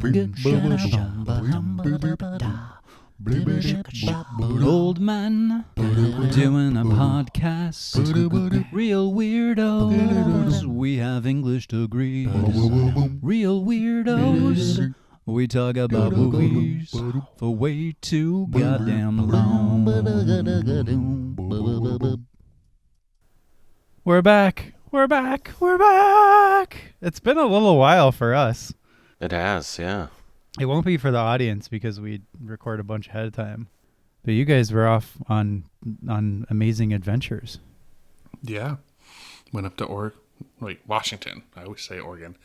Old man doing a podcast. Real weirdos. We have English degrees. Real weirdos. We talk about movies for way too goddamn long. We're back. We're back. We're back. It's been a little while for us. It has, yeah. It won't be for the audience because we record a bunch ahead of time. But you guys were off on amazing adventures. Yeah. Went up to Washington. I always say Oregon.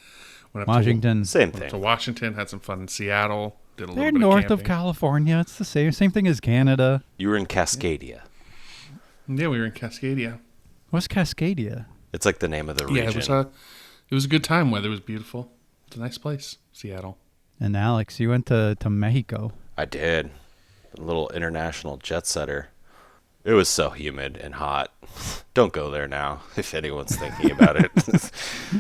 Went up Washington. Same To thing. Washington, had some fun in Seattle. Did a little They're bit north of of camping. California. It's the same thing as Canada. You were in Cascadia. Yeah, we were in Cascadia. What's Cascadia? It's like the name of the region. Yeah, it was a good time. Weather was beautiful. It's a nice place, Seattle. And Alex, you went to Mexico. I did. A little international jet setter. It was so humid and hot. Don't go there now if anyone's thinking about it.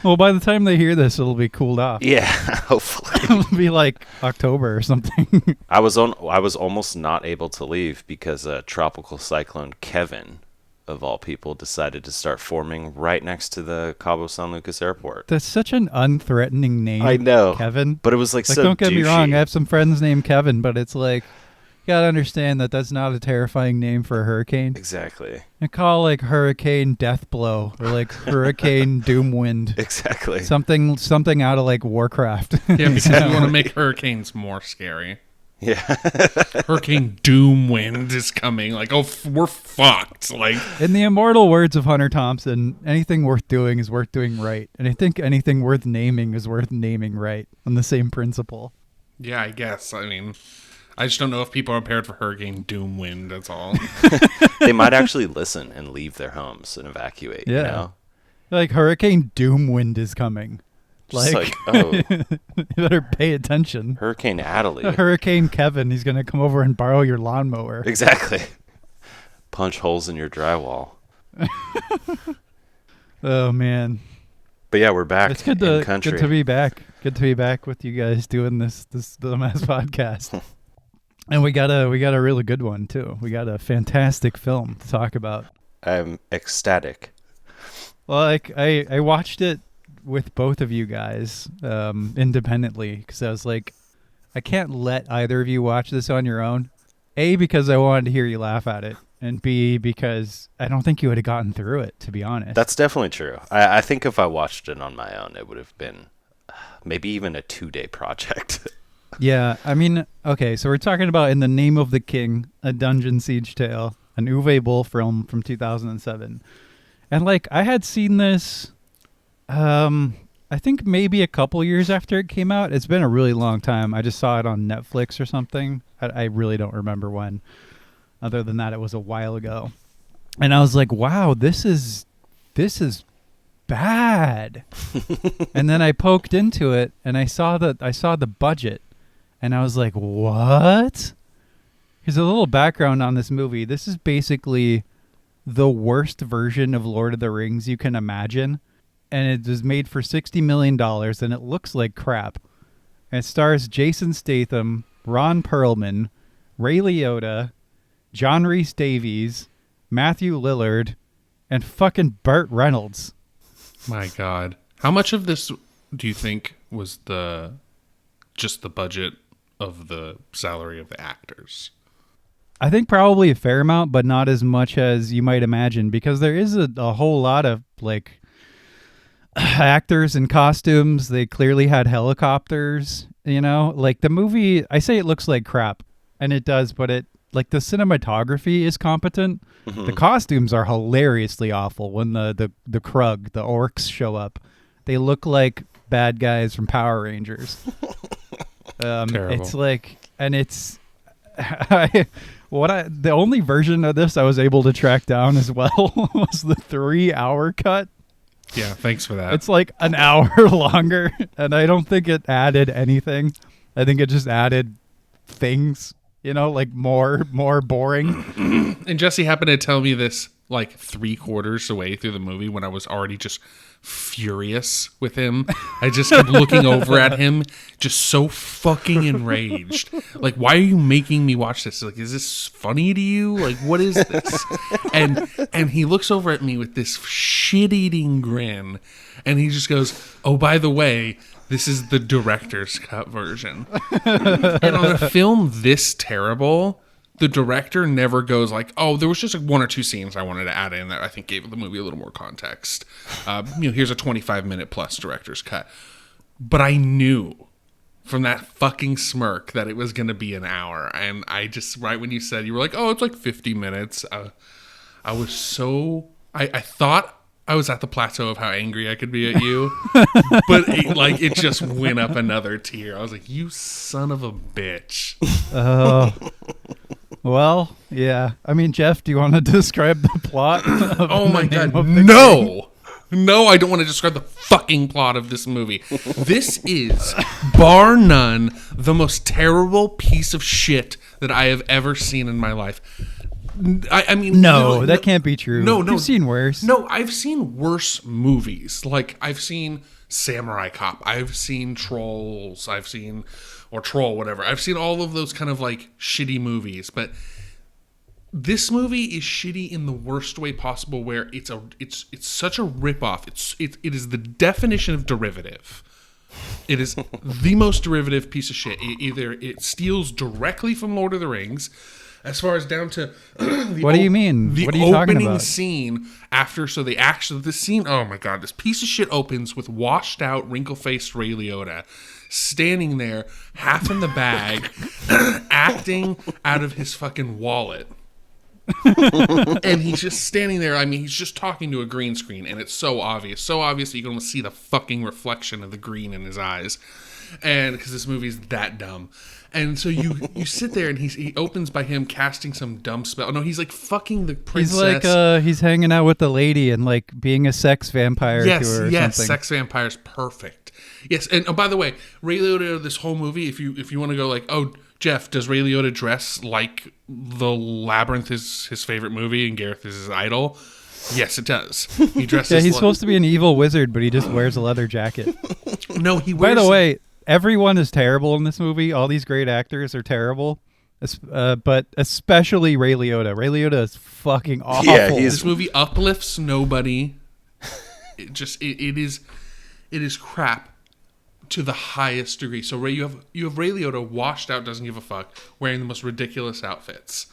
Well, by the time they hear this, it'll be cooled off. Yeah, hopefully. It'll be like October or something. I was almost not able to leave because tropical cyclone Kevin, of all people, decided to start forming right next to the Cabo San Lucas airport. That's such an unthreatening name. I know. Kevin. But it was like so don't get me wrong. douchey. I have some friends named Kevin, but it's like, you gotta understand that that's not a terrifying name for a hurricane. Exactly. I call like Hurricane Deathblow or like Hurricane Doomwind. Exactly. Something out of like Warcraft. Yeah, because we want to make hurricanes more scary. Yeah. Hurricane Doomwind is coming. Like, we're fucked. Like, In the immortal words of Hunter Thompson, anything worth doing is worth doing right. And I think anything worth naming is worth naming right on the same principle. yeah, I guess. I mean, I just don't know if people are prepared for Hurricane Doomwind. That's all. They might actually listen and leave their homes and evacuate, Yeah. you know? Like Hurricane Doomwind is coming. Just like, oh, You better pay attention. Hurricane Adelaide. Hurricane Kevin, he's going to come over and borrow your lawnmower. Exactly. Punch holes in your drywall. Oh, man. But yeah, we're back It's good in to country. good to be back. Good to be back with you guys doing this dumbass podcast. And we got a really good one too. We got a fantastic film to talk about. I'm ecstatic. Well, like I watched it with both of you guys independently because I was like, I can't let either of you watch this on your own. A, because I wanted to hear you laugh at it, and B, because I don't think you would have gotten through it, to be honest. That's definitely true. I think if I watched it on my own, it would have been maybe even a 2-day project. Yeah, I mean, okay, so we're talking about In the Name of the King, a Dungeon Siege Tale, an Uwe Boll film from 2007. And, like, I had seen this, I think maybe a couple years after it came out. It's been a really long time. I just saw it on Netflix or something. I really don't remember when. Other than that, it was a while ago. And I was like, wow, this is bad. And then I poked into it, and I saw the budget. And I was like, what? Here's a little background on this movie. This is basically the worst version of Lord of the Rings you can imagine. And it was made for $60 million, and it looks like crap. And it stars Jason Statham, Ron Perlman, Ray Liotta, John Rhys Davies, Matthew Lillard, and fucking Burt Reynolds. My God. How much of this do you think was just the budget of the salary of the actors? I think probably a fair amount, but not as much as you might imagine, because there is a whole lot of like actors in costumes. They clearly had helicopters, you know, like the movie. I say it looks like crap, and it does, but it like the cinematography is competent. Mm-hmm. The costumes are hilariously awful. When the Krug, the orcs show up, they look like bad guys from Power Rangers. Terrible. It's like, and it's the only version of this I was able to track down as well was the 3-hour cut. Yeah, thanks for that. It's like an hour longer, and I don't think it added anything. I think it just added things, you know, like more boring. And Jesse happened to tell me this like 3/4 the way through the movie when I was already just furious with him. I just kept looking over at him, just so fucking enraged. Like, why are you making me watch this? Like, is this funny to you? Like, what is this? And he looks over at me with this shit-eating grin, and he just goes, "Oh, by the way, this is the director's cut version." And on a film this terrible, the director never goes like, "Oh, there was just like 1 or 2 scenes I wanted to add in that I think gave the movie a little more context. Here's a 25-minute plus director's cut." But I knew from that fucking smirk that it was going to be an hour. And I just, right when you said, you were like, "Oh, it's like 50 minutes. I was so, I thought I was at the plateau of how angry I could be at you. But it just went up another tier. I was like, "You son of a bitch." Well, yeah. I mean, Jeff, do you want to describe the plot? Oh my God, no! No, I don't want to describe the fucking plot of this movie. This is, bar none, the most terrible piece of shit that I have ever seen in my life. I mean... No, that can't be true. No. You've seen worse. No, I've seen worse movies. Like, I've seen Samurai Cop. I've seen Trolls. Or Troll, whatever. I've seen all of those kind of like shitty movies, but this movie is shitty in the worst way possible, where it's such a ripoff. It is the definition of derivative. It is the most derivative piece of shit. Either it steals directly from Lord of the Rings, as far as down to what do you mean? The what are you talking opening about? scene after, so the scene. Oh my God, this piece of shit opens with washed out, wrinkle faced Ray Liotta standing there, half in the bag, acting out of his fucking wallet. And he's just standing there. I mean, he's just talking to a green screen, and it's so obvious that you can almost see the fucking reflection of the green in his eyes. And because this movie's that dumb. And so you sit there, and he opens by him casting some dumb spell. No, he's like fucking the princess. He's like he's hanging out with the lady and like being a sex vampire to her or yes, something. sex vampire's perfect. Yes, and by the way, Ray Liotta, this whole movie, if you want to go like, "Oh, Jeff, does Ray Liotta dress like The Labyrinth is his favorite movie and Gareth is his idol?" Yes, it does. He dresses. Yeah, he's supposed to be an evil wizard, but he just wears a leather jacket. No, he wears. By the way, everyone is terrible in this movie. All these great actors are terrible, but especially Ray Liotta. Ray Liotta is fucking awful. Yeah, this movie uplifts nobody. It is crap to the highest degree. So you have Ray Liotta washed out, doesn't give a fuck, wearing the most ridiculous outfits.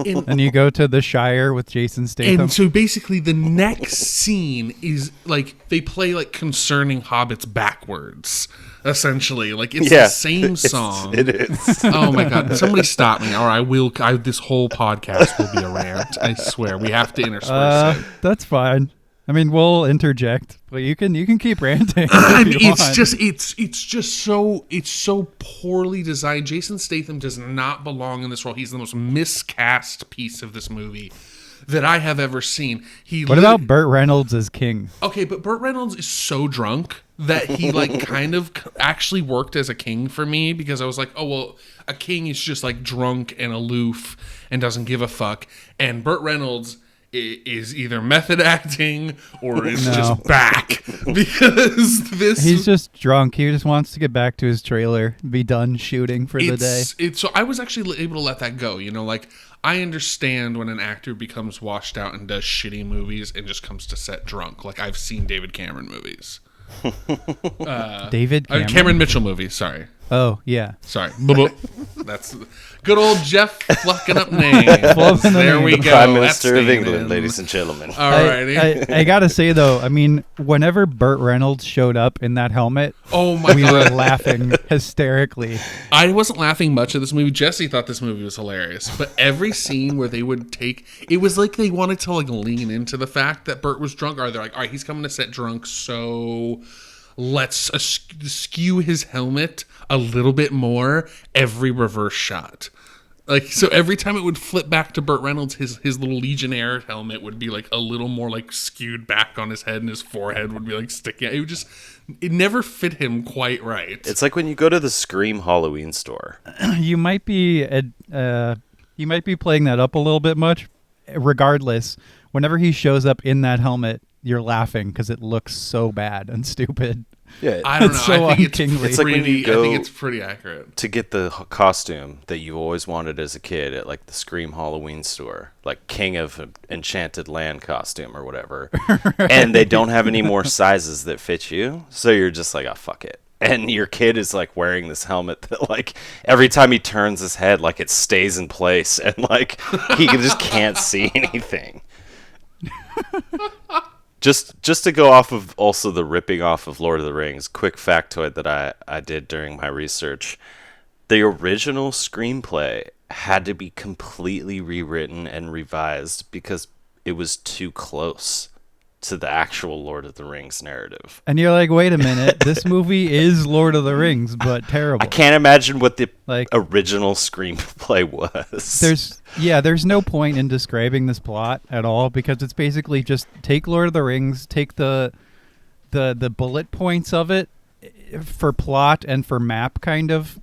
And you go to the Shire with Jason Statham. And so basically the next scene is like they play like Concerning Hobbits backwards, essentially. Like it's the same song. It is. Oh my God. Somebody stop me. Or I will. This whole podcast will be a rant. I swear. We have to intersperse it. That's fine. I mean, we'll interject, but you can keep ranting. It's just so poorly designed. Jason Statham does not belong in this role. He's the most miscast piece of this movie that I have ever seen. What about Burt Reynolds as King? Okay, but Burt Reynolds is so drunk that he like kind of actually worked as a king for me, because I was like, oh well, a king is just like drunk and aloof and doesn't give a fuck, and Burt Reynolds is either method acting or is just back, because he's just drunk. He just wants to get back to his trailer, be done shooting for the day. So I was actually able to let that go. Like I understand when an actor becomes washed out and does shitty movies and just comes to set drunk. Like I've seen David Cameron movies. Cameron Mitchell movies. Sorry. Oh yeah. Sorry. That's good old Jeff fucking up names. There we go. Prime Minister of England, ladies and gentlemen. Alrighty. I gotta say though, I mean, whenever Burt Reynolds showed up in that helmet, we were laughing hysterically. I wasn't laughing much at this movie. Jesse thought this movie was hilarious, but every scene where they would it was like they wanted to like lean into the fact that Burt was drunk. Or they're like, all right, he's coming to set drunk, so let's skew his helmet a little bit more every reverse shot. Like, so every time it would flip back to Burt Reynolds, his little Legionnaire helmet would be like a little more like skewed back on his head, and his forehead would be like sticking. It never fit him quite right. It's like when you go to the Scream Halloween store. You might be playing that up a little bit much. regardless, whenever he shows up in that helmet, you're laughing because it looks so bad and stupid. Yeah, I don't know. It's so I think unkingly. it's It's like when you pretty. I go- think it's pretty accurate. to get the costume that you always wanted as a kid at like the Scream Halloween store, like King of Enchanted Land costume or whatever, and they don't have any more sizes that fit you, so you're just like, oh fuck it. And your kid is like wearing this helmet that like every time he turns his head, like it stays in place, and like he just can't see anything. Just to go off of also the ripping off of Lord of the Rings, quick factoid that I did during my research. The original screenplay had to be completely rewritten and revised because it was too close to the actual Lord of the Rings narrative. And you're like, wait a minute, this movie is Lord of the Rings, but terrible. I can't imagine what the Like- original screenplay was. There's no point in describing this plot at all because it's basically just take Lord of the Rings, take the bullet points of it for plot and for map kind of,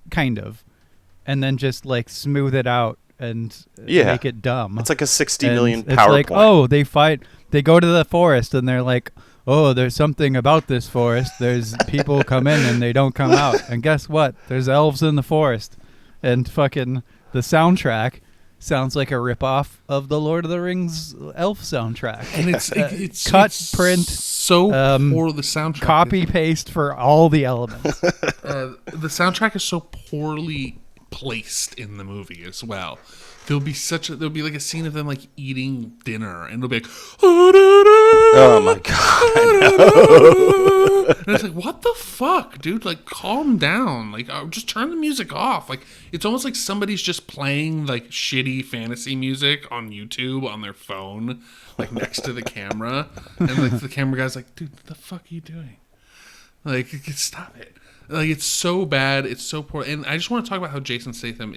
and then just like smooth it out and make it dumb. It's like a 60 And million it's PowerPoint. like, oh, they fight. They go to the forest and they're like, oh, there's something about this forest. There's people come in and they don't come out. And guess what? There's elves in the forest. And fucking the soundtrack sounds like a ripoff of the Lord of the Rings elf soundtrack. And it's cut, it's print, so poor. The soundtrack, copy paste for all the elements. the soundtrack is so poorly placed in the movie as well. There'll be like a scene of them like eating dinner, and it'll be like, Oh my god! and it's like, what the fuck, dude? Like, calm down. Like, just turn the music off. Like, it's almost like somebody's just playing like shitty fantasy music on YouTube on their phone, like next to the camera, and like the camera guy's like, dude, what the fuck are you doing? Like, stop it. Like, it's so bad. It's so poor. And I just want to talk about how Jason Statham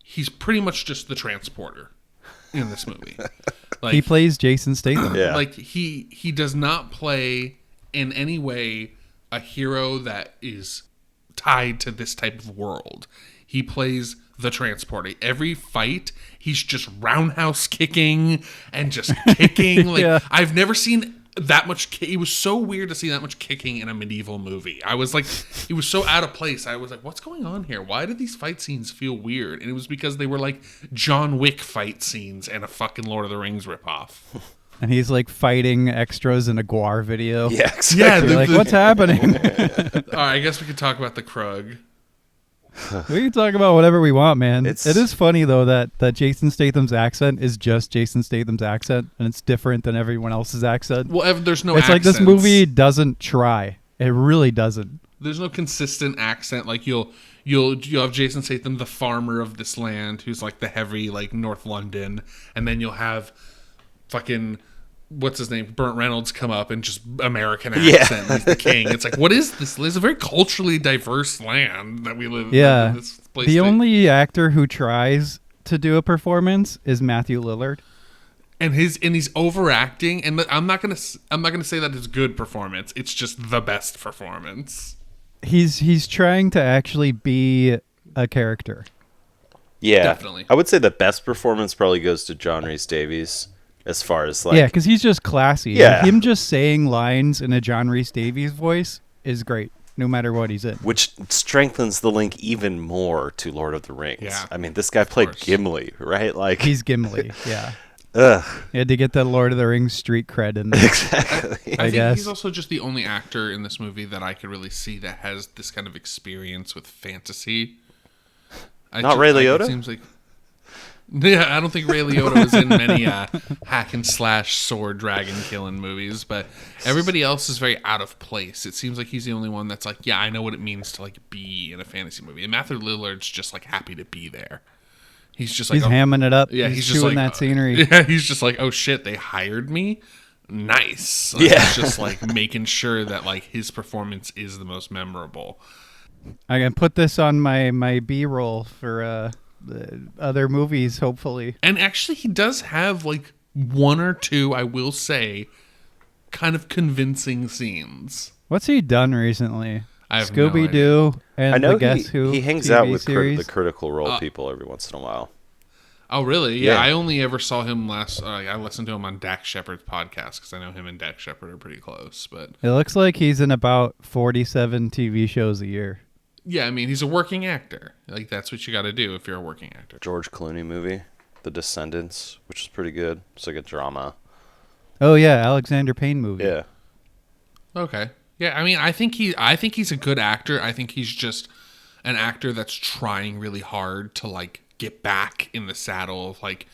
he's pretty much just the transporter in this movie. Like, He plays Jason Statham. Yeah. like he does not play in any way a hero that is tied to this type of world. He plays the transporter. Every fight, he's just roundhouse kicking and just kicking. Like, Yeah. I've never seen that much. It was so weird to see that much kicking in a medieval movie. I was like, it was so out of place. I was like, what's going on here? Why did these fight scenes feel weird? And it was because they were like John Wick fight scenes and a fucking Lord of the Rings ripoff. And he's like fighting extras in a Guar video. Yeah, exactly. Yeah, You're like, what's happening? All right, I guess we could talk about the Krug. We can talk about whatever we want, man. It's- It is funny though that Jason Statham's accent is just Jason Statham's accent, and it's different than everyone else's accent. Well, there's no. It's like this accents. movie doesn't try. It really doesn't. There's no consistent accent. Like you'll have Jason Statham, the farmer of this land, who's like the heavy like North London, and then you'll have fucking what's his name, Burt Reynolds, come up and just American accent. He's the king. It's like, what is this? It's a very culturally diverse land that we live Yeah. in this place. The only actor who tries to do a performance is Matthew Lillard. and he's overacting, and I'm not gonna say that it's good performance. It's just the best performance. He's trying to actually be a character. Yeah, Definitely. I would say the best performance probably goes to John Rhys Davies, as far as like Yeah, because he's just classy. Yeah. Him just saying lines in a John Rhys Davies voice is great, no matter what he's in. which strengthens the link even more to Lord of the Rings. Yeah, I mean, this guy played course. Gimli, right? Like, He's Gimli, yeah. ugh, He had to get the Lord of the Rings street cred in there. exactly. I think guess. he's also just the only actor in this movie that I could really see that has this kind of experience with fantasy. Not Ray Liotta? It seems like. Yeah, I don't think Ray Liotta was in many hack and slash sword dragon killing movies, but everybody else is very out of place. It seems like he's the only one that's like, yeah, I know what it means to like be in a fantasy movie. And Matthew Lillard's just like happy to be there. He's just like, He's hamming it up. yeah, he's just chewing like that scenery. Yeah, he's just like, oh shit, they hired me. Nice. Like, Yeah. he's just like making sure that like his performance is the most memorable. I can put this on my B-roll for other movies, hopefully. And actually, he does have like one or two, I will say, kind of convincing scenes. What's he done recently? I have no idea. Scooby-Doo and I know the Guess Who he hangs TV out with series. the Critical Role people every once in a while. Oh, really? Yeah, Yeah. I only ever saw him last. I listened to him on Dak Shepard's podcast because I know him and Dak Shepard are pretty close. But It looks like he's in about 47 TV shows a year. yeah, I mean, he's a working actor. Like, that's what you got to do if you're a working actor. George Clooney movie, The Descendants, which is pretty good. It's like a drama. Oh yeah, Alexander Payne movie. Yeah. Okay. Yeah, I mean, I think he's a good actor. I think he's just an actor that's trying really hard to like get back in the saddle of like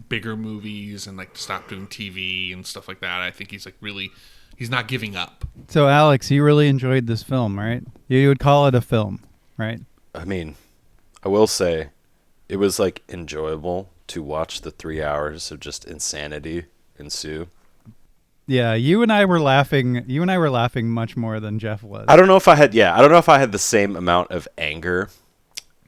bigger movies and like to stop doing TV and stuff like that. I think he's like really, he's not giving up. So Alex, you really enjoyed this film, right? You would call it a film, right? I mean, I will say it was like enjoyable to watch the 3 hours of just insanity ensue. Yeah, you and I were laughing. You and I were laughing much more than Jeff was. I don't know if I had the same amount of anger,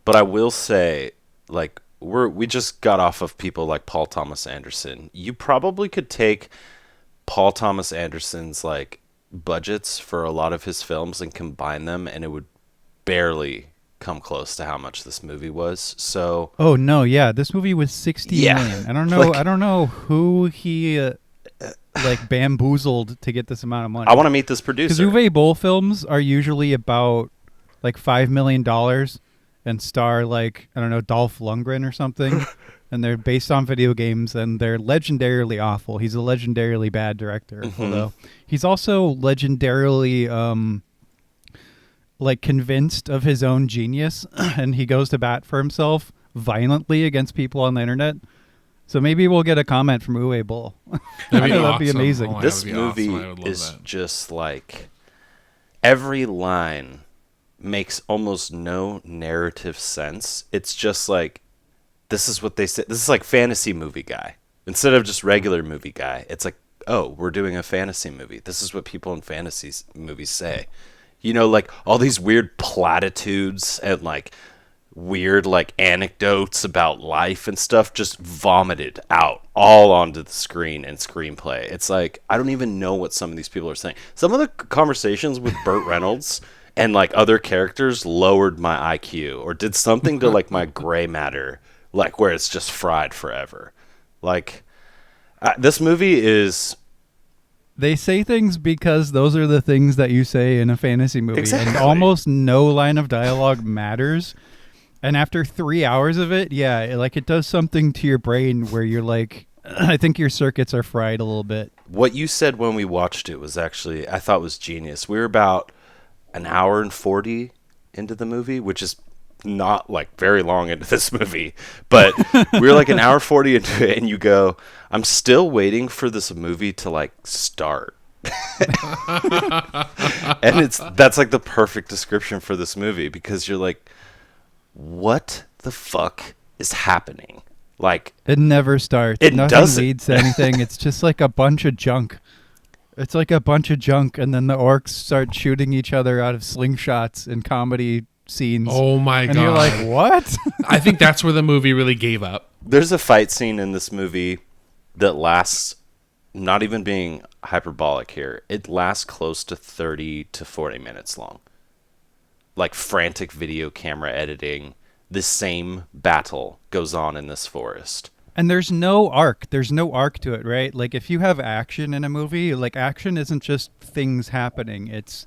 but I will say, like, we just got off of people like Paul Thomas Anderson. You probably could take Paul Thomas Anderson's like budgets for a lot of his films and combine them, and it would barely come close to how much this movie was. So, Oh no, yeah, this movie was 60 million. I don't know. Like- I don't know who he like bamboozled to get this amount of money. I want to meet this Because producer. Uwe Boll films are usually about like $5 million and star like, I don't know, Dolph Lundgren or something. And they're based on video games and they're legendarily awful. He's a legendarily bad director, although he's also legendarily like convinced of his own genius and he goes to bat for himself violently against people on the internet. So maybe we'll get a comment from Uwe Boll. That'd That'd be amazing. Oh, that This would be movie awesome. I would love is that. just like every line makes almost no narrative sense. It's just like, this is what they say. This is like fantasy movie guy. Instead of just regular movie guy, it's like, oh, we're doing a fantasy movie. This is what people in fantasy movies say. You know, like all these weird platitudes and like weird like anecdotes about life and stuff just vomited out all onto the screen and screenplay. It's like, I don't even know what some of these people are saying. Some of the conversations with Burt Reynolds and like other characters lowered my IQ or did something to like my gray matter, like where it's just fried forever. Like this movie is They say things because those are the things that you say in a fantasy movie. Exactly. And almost no line of dialogue matters. And after 3 hours of it, yeah, it does something to your brain where you're like, I think your circuits are fried a little bit. what you said when we watched it was actually, I thought was genius. We were about an hour and 40 into the movie, which is not like very long into this movie, but we were like an hour 40 into it and you go, I'm still waiting for this movie to like start. And that's like the perfect description for this movie because you're like, what the fuck is happening? Like, It never starts. It Nothing doesn't. leads to anything. It's just like a bunch of junk. It's like a bunch of junk, and then the orcs start shooting each other out of slingshots in comedy scenes. Oh my and god! you're like, what? I think that's where the movie really gave up. there's a fight scene in this movie that lasts, not even being hyperbolic here, it lasts close to 30 to 40 minutes long. Like frantic video camera editing, the same battle goes on in this forest. And there's no arc. There's no arc to it, right? Like if you have action in a movie, like action isn't just things happening. It's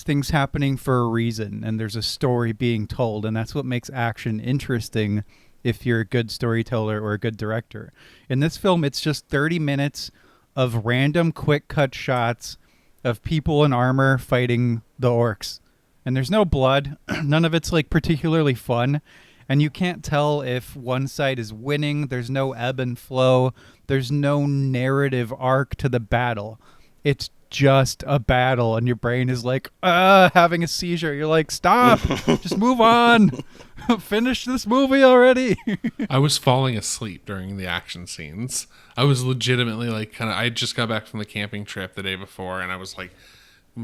things happening for a reason, and there's a story being told, and that's what makes action interesting if you're a good storyteller or a good director. In this film, it's just 30 minutes of random quick cut shots of people in armor fighting the orcs. And there's no blood. None of it's like particularly fun. And you can't tell if one side is winning. There's no ebb and flow. There's no narrative arc to the battle. It's just a battle, and your brain is like, having a seizure. You're like, stop, just move on. Finish this movie already. I was falling asleep during the action scenes. I was legitimately like I just got back from the camping trip the day before, and I was like,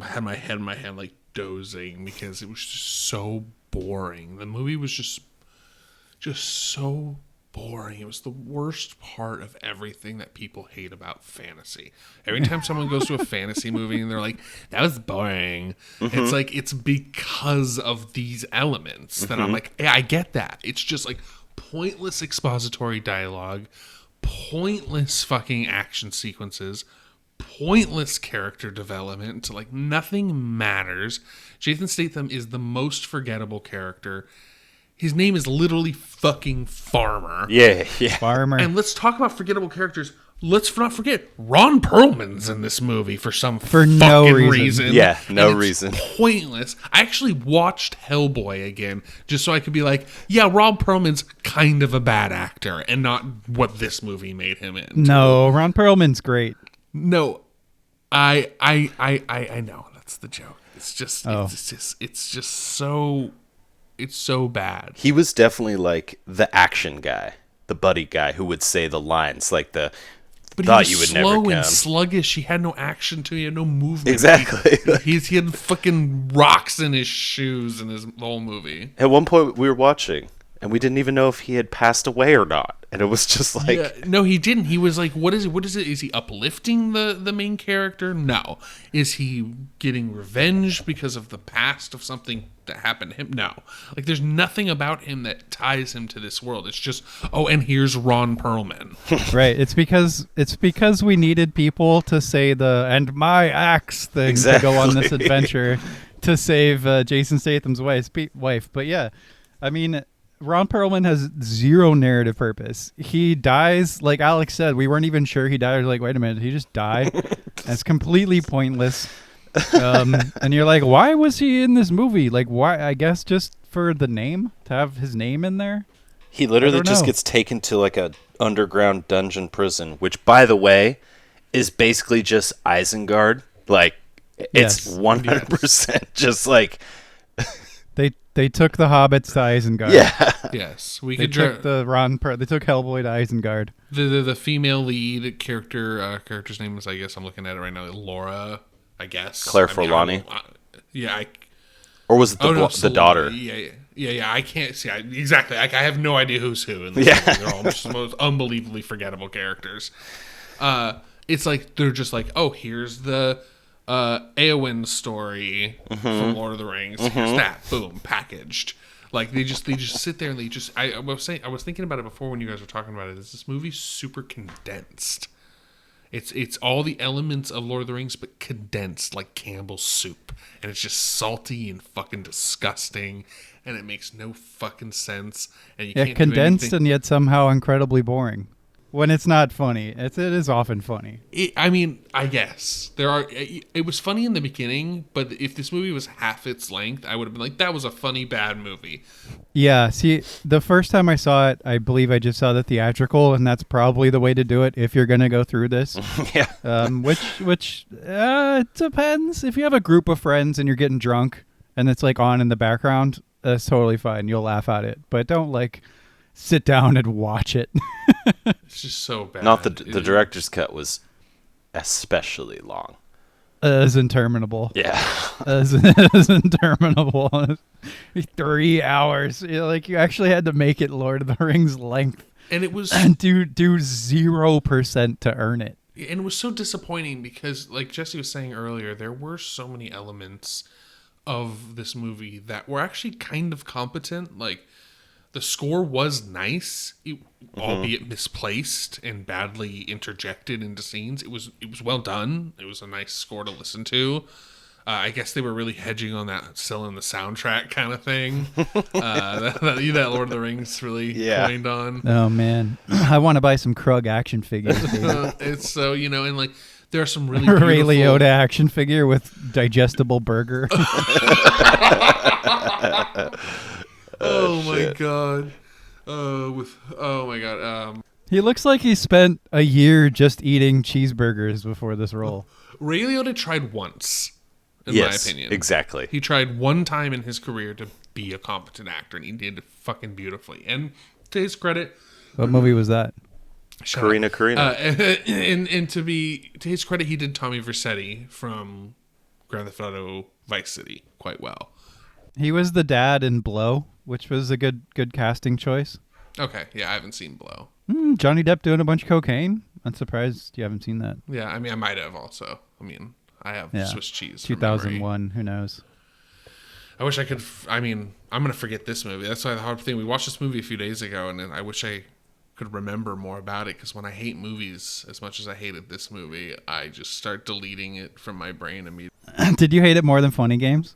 had my head in my hand like dozing because it was just so boring. The movie was just so boring. It was the worst part of everything that people hate about fantasy. Every time someone goes to a fantasy movie and they're like, that was boring. It's like, it's because of these elements that I'm like, yeah, I get that. It's just like pointless expository dialogue, pointless fucking action sequences, pointless character development. Like, nothing matters. Jason Statham is the most forgettable character. His name is literally fucking Farmer. Yeah. Farmer. And let's talk about forgettable characters. Let's not forget Ron Perlman's in this movie for no reason. Yeah, no And it's reason. pointless. I actually watched Hellboy again just so I could be like, yeah, Ron Perlman's kind of a bad actor and not what this movie made him in. No, Ron Perlman's great. No, I know that's the joke. It's just, it's so bad. He was definitely like the action guy, the buddy guy who would say the lines like the But thought he you was would slow never and come. sluggish. He had no action to. He had no movement. Exactly. He had fucking rocks in his shoes in his whole movie. At one point we were watching and we didn't even know if he had passed away or not. And it was just like Yeah, no, he didn't. He was like, what is it? What is it? Is he uplifting the main character? No. Is he getting revenge because of the past of something that happened to him? No. Like, there's nothing about him that ties him to this world. It's just, oh, and here's Ron Perlman. Right. It's because we needed people to say the "and my axe" thing to go on this adventure to save Jason Statham's wife. But yeah, I mean, Ron Perlman has zero narrative purpose. He dies, like Alex said. We weren't even sure he died. We're like, wait a minute, did he just die? And it's completely pointless. And you're like, why was he in this movie? Like, why? I guess just for the name, to have his name in there. he literally just know. gets taken to like a underground dungeon prison, which by the way is basically just Isengard. Like it's Yes. 100% just like They took the hobbits to Isengard. yeah. Yes. We They could took they took Hellboy to Isengard. the female lead character's name is, I guess I'm looking at it right now, Laura, I guess. Claire I Forlani? Yeah, Or was it the daughter? Yeah. I can't see. Exactly. I have no idea who's who. In this Yeah. movie. They're all just the most unbelievably forgettable characters. It's like they're just like, oh, here's the Eowyn story from Lord of the Rings. Here's that. Boom, packaged. Like they just sit there and they just. I was thinking about it before when you guys were talking about it. Is this movie super condensed? It's all the elements of Lord of the Rings, but condensed like Campbell's soup, and it's just salty and fucking disgusting, and it makes no fucking sense. And you Yeah, can't do condensed anything. and yet somehow incredibly boring. When it's not funny, it is often funny. I mean, I guess there are. It was funny in the beginning, but if this movie was half its length, I would have been like, "That was a funny bad movie." Yeah, see, the first time I saw it, I believe I just saw the theatrical, and that's probably the way to do it if you're gonna go through this. Yeah. Which it depends. If you have a group of friends and you're getting drunk and it's like on in the background, that's totally fine. You'll laugh at it, but don't like sit down and watch it. It's just so bad. Not the director's cut was especially long. As interminable. Yeah. As interminable. 3 hours. Like you actually had to make it Lord of the Rings length and it was and do 0% to earn it. And it was so disappointing because, like Jesse was saying earlier, there were so many elements of this movie that were actually kind of competent. Like, the score was nice, albeit misplaced and badly interjected into scenes. It was well done. It was a nice score to listen to. I guess they were really hedging on that selling the soundtrack kind of thing. that Lord of the Rings really coined on. Oh, man. I want to buy some Krug action figures. It's so, and like there are some really Ray beautiful... Liotta action figure with digestible burger. Oh my god. Oh my god. He looks like he spent a year just eating cheeseburgers before this role. Ray Liotta tried once, in my opinion. Exactly. He tried one time in his career to be a competent actor, and he did it fucking beautifully. And to his credit, What movie was that? Karina. and to his credit, he did Tommy Vercetti from Grand Theft Auto Vice City quite well. He was the dad in Blow, which was a good casting choice. Okay, yeah, I haven't seen Blow. Johnny Depp doing a bunch of cocaine. I'm surprised you haven't seen that. Yeah, I mean, I might have also. I mean, I have Swiss cheese. from 2001. Who knows? I wish I could. I mean, I'm gonna forget this movie. That's why the hard thing. We watched this movie a few days ago, and I wish I could remember more about it. Because when I hate movies as much as I hated this movie, I just start deleting it from my brain immediately. Did you hate it more than Funny Games?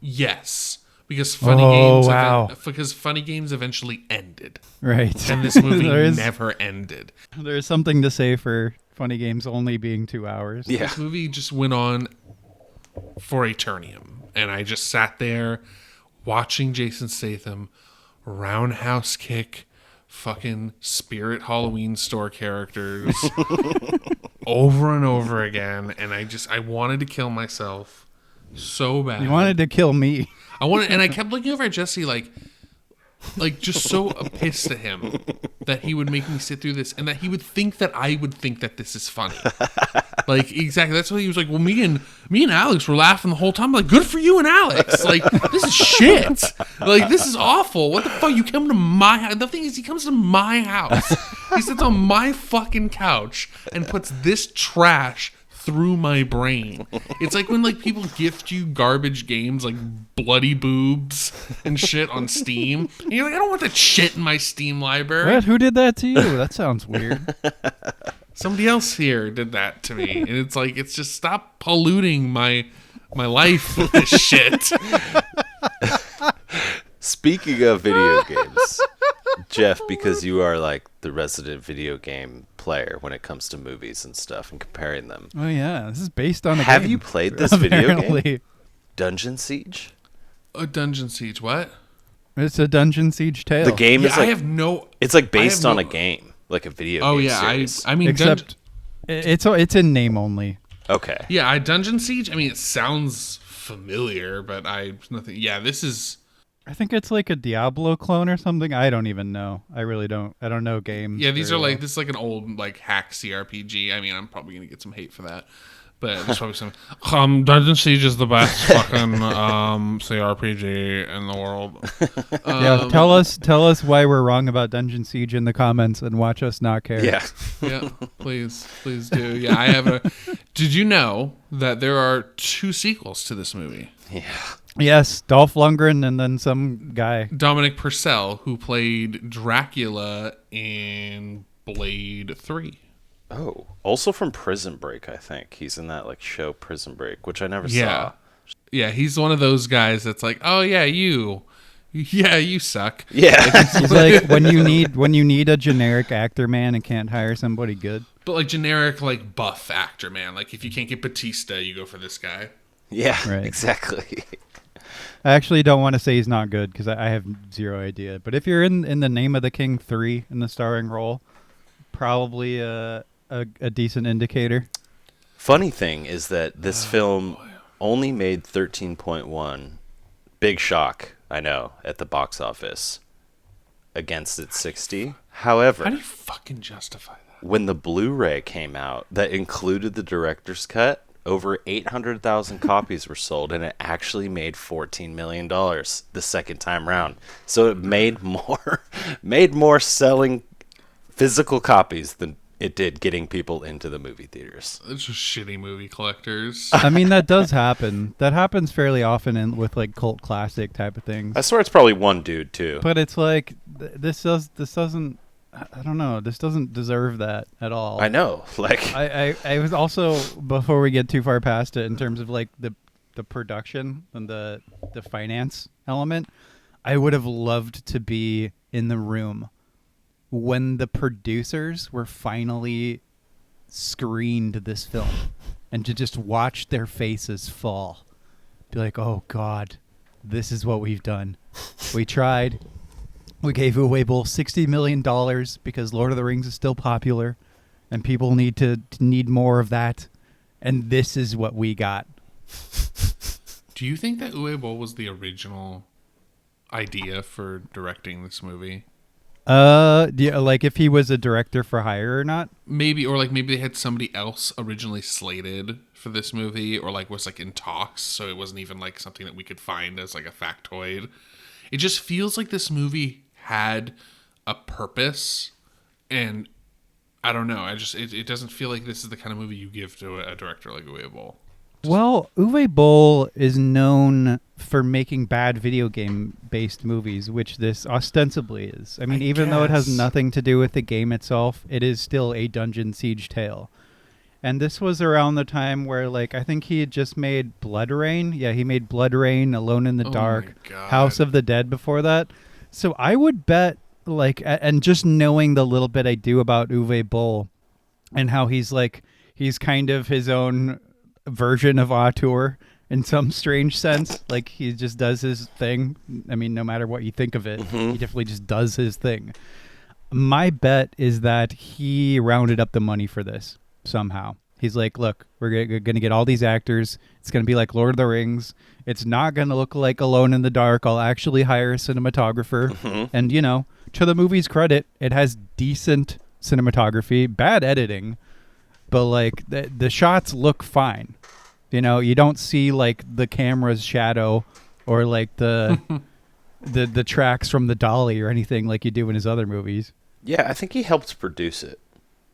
Yes, because Funny Games eventually ended, Right. and this movie never ended. There's something to say for Funny Games only being 2 hours. Yeah. This movie just went on for Eternium, and I just sat there watching Jason Statham roundhouse kick fucking Spirit Halloween store characters over and over again, and I wanted to kill myself so bad. You wanted to kill me. And I kept looking over at Jesse like just so pissed at him that he would make me sit through this, and that he would think that I would think that this is funny. Like, exactly. That's why he was like, well, me and Alex were laughing the whole time. I'm like, good for you and Alex. Like, this is shit. Like, this is awful. What the fuck? You come to my house. The thing is, he comes to my house. He sits on my fucking couch and puts this trash through my brain. It's like when like people gift you garbage games like Bloody Boobs and shit on Steam, and you're like, I don't want that shit in my Steam library. What? Who did that to you? That sounds weird. Somebody else here did that to me, and it's just stop polluting my life with this shit. Speaking of video games, Jeff, because you are like the resident video game player when it comes to movies and stuff and comparing them. Oh yeah, this is based on a Have game, you played this video apparently. game? Dungeon Siege? A Dungeon Siege, what? It's a Dungeon Siege tale. The game is Yeah, like I have no. it's like based on a game, like a video Oh game yeah, series. I mean, Except it's in name only. Okay. yeah, Dungeon Siege. I mean, it sounds familiar, but nothing. Yeah, this is. I think it's like a Diablo clone or something. I don't even know. I really don't. I don't know games. Yeah, these are very like well. this is like an old like hack CRPG. I mean, I'm probably gonna get some hate for that, but there's probably some. Dungeon Siege is the best fucking CRPG in the world. Yeah, tell us why we're wrong about Dungeon Siege in the comments and watch us not care. Yeah. Yeah, please do. Yeah, I have a. Did you know that there are 2 sequels to this movie? Yeah. Yes, Dolph Lundgren and then some guy. Dominic Purcell, who played Dracula in Blade 3. Oh, also from Prison Break, I think. He's in that like show Prison Break, which I never Yeah. saw. Yeah, he's one of those guys that's like, oh yeah, you suck. Yeah. He's like when you need a generic actor, man, and can't hire somebody good. But like generic, like buff actor, man. Like if you can't get Batista, you go for this guy. Yeah, Right. exactly. I actually don't want to say he's not good because I have zero idea. But if you're in the Name of the King 3 in the starring role, probably a decent indicator. Funny thing is that this film only made 13.1. Big shock, I know, at the box office against its 60. However, How do you fucking justify that? when the Blu-ray came out that included the director's cut, over 800,000 copies were sold, and it actually made $14 million the second time round. So it made more selling physical copies than it did getting people into the movie theaters. It's just shitty movie collectors. I mean, that does happen. That happens fairly often with like cult classic type of things. I swear it's probably one dude too. But it's like this doesn't. I don't know. This doesn't deserve that at all. I know. Like I was also, before we get too far past it, in terms of like the production and the finance element, I would have loved to be in the room when the producers were finally screened this film and to just watch their faces fall. Be like, oh God, this is what we've done. We tried. We gave Uwe Boll $60 million because Lord of the Rings is still popular and people need more of that. And this is what we got. Do you think that Uwe Boll was the original idea for directing this movie? Yeah, like if he was a director for hire or not? Maybe, or like maybe they had somebody else originally slated for this movie, or like was like in talks, so it wasn't even like something that we could find as like a factoid. It just feels like this movie had a purpose, and I don't know. It doesn't feel like this is the kind of movie you give to a director like Uwe Boll. Well, Uwe Boll is known for making bad video game based movies, which this ostensibly is. I mean, even though it has guess. nothing to do with the game itself, it is still a dungeon siege tale. And this was around the time where, like, I think he had just made Blood Rain. Yeah, he made Blood Rain, Alone in the Oh my Dark, God. House of the Dead before that. So I would bet, like, and just knowing the little bit I do about Uwe Boll and how he's kind of his own version of auteur in some strange sense. Like, he just does his thing. I mean, no matter what you think of it, he definitely just does his thing. My bet is that he rounded up the money for this somehow. He's like, look, we're going to get all these actors. It's going to be like Lord of the Rings. It's not going to look like Alone in the Dark. I'll actually hire a cinematographer. And, you know, to the movie's credit, it has decent cinematography, bad editing, but, like, the shots look fine. You know, you don't see, like, the camera's shadow or, like, the the tracks from the dolly or anything like you do in his other movies. Yeah, I think he helped produce it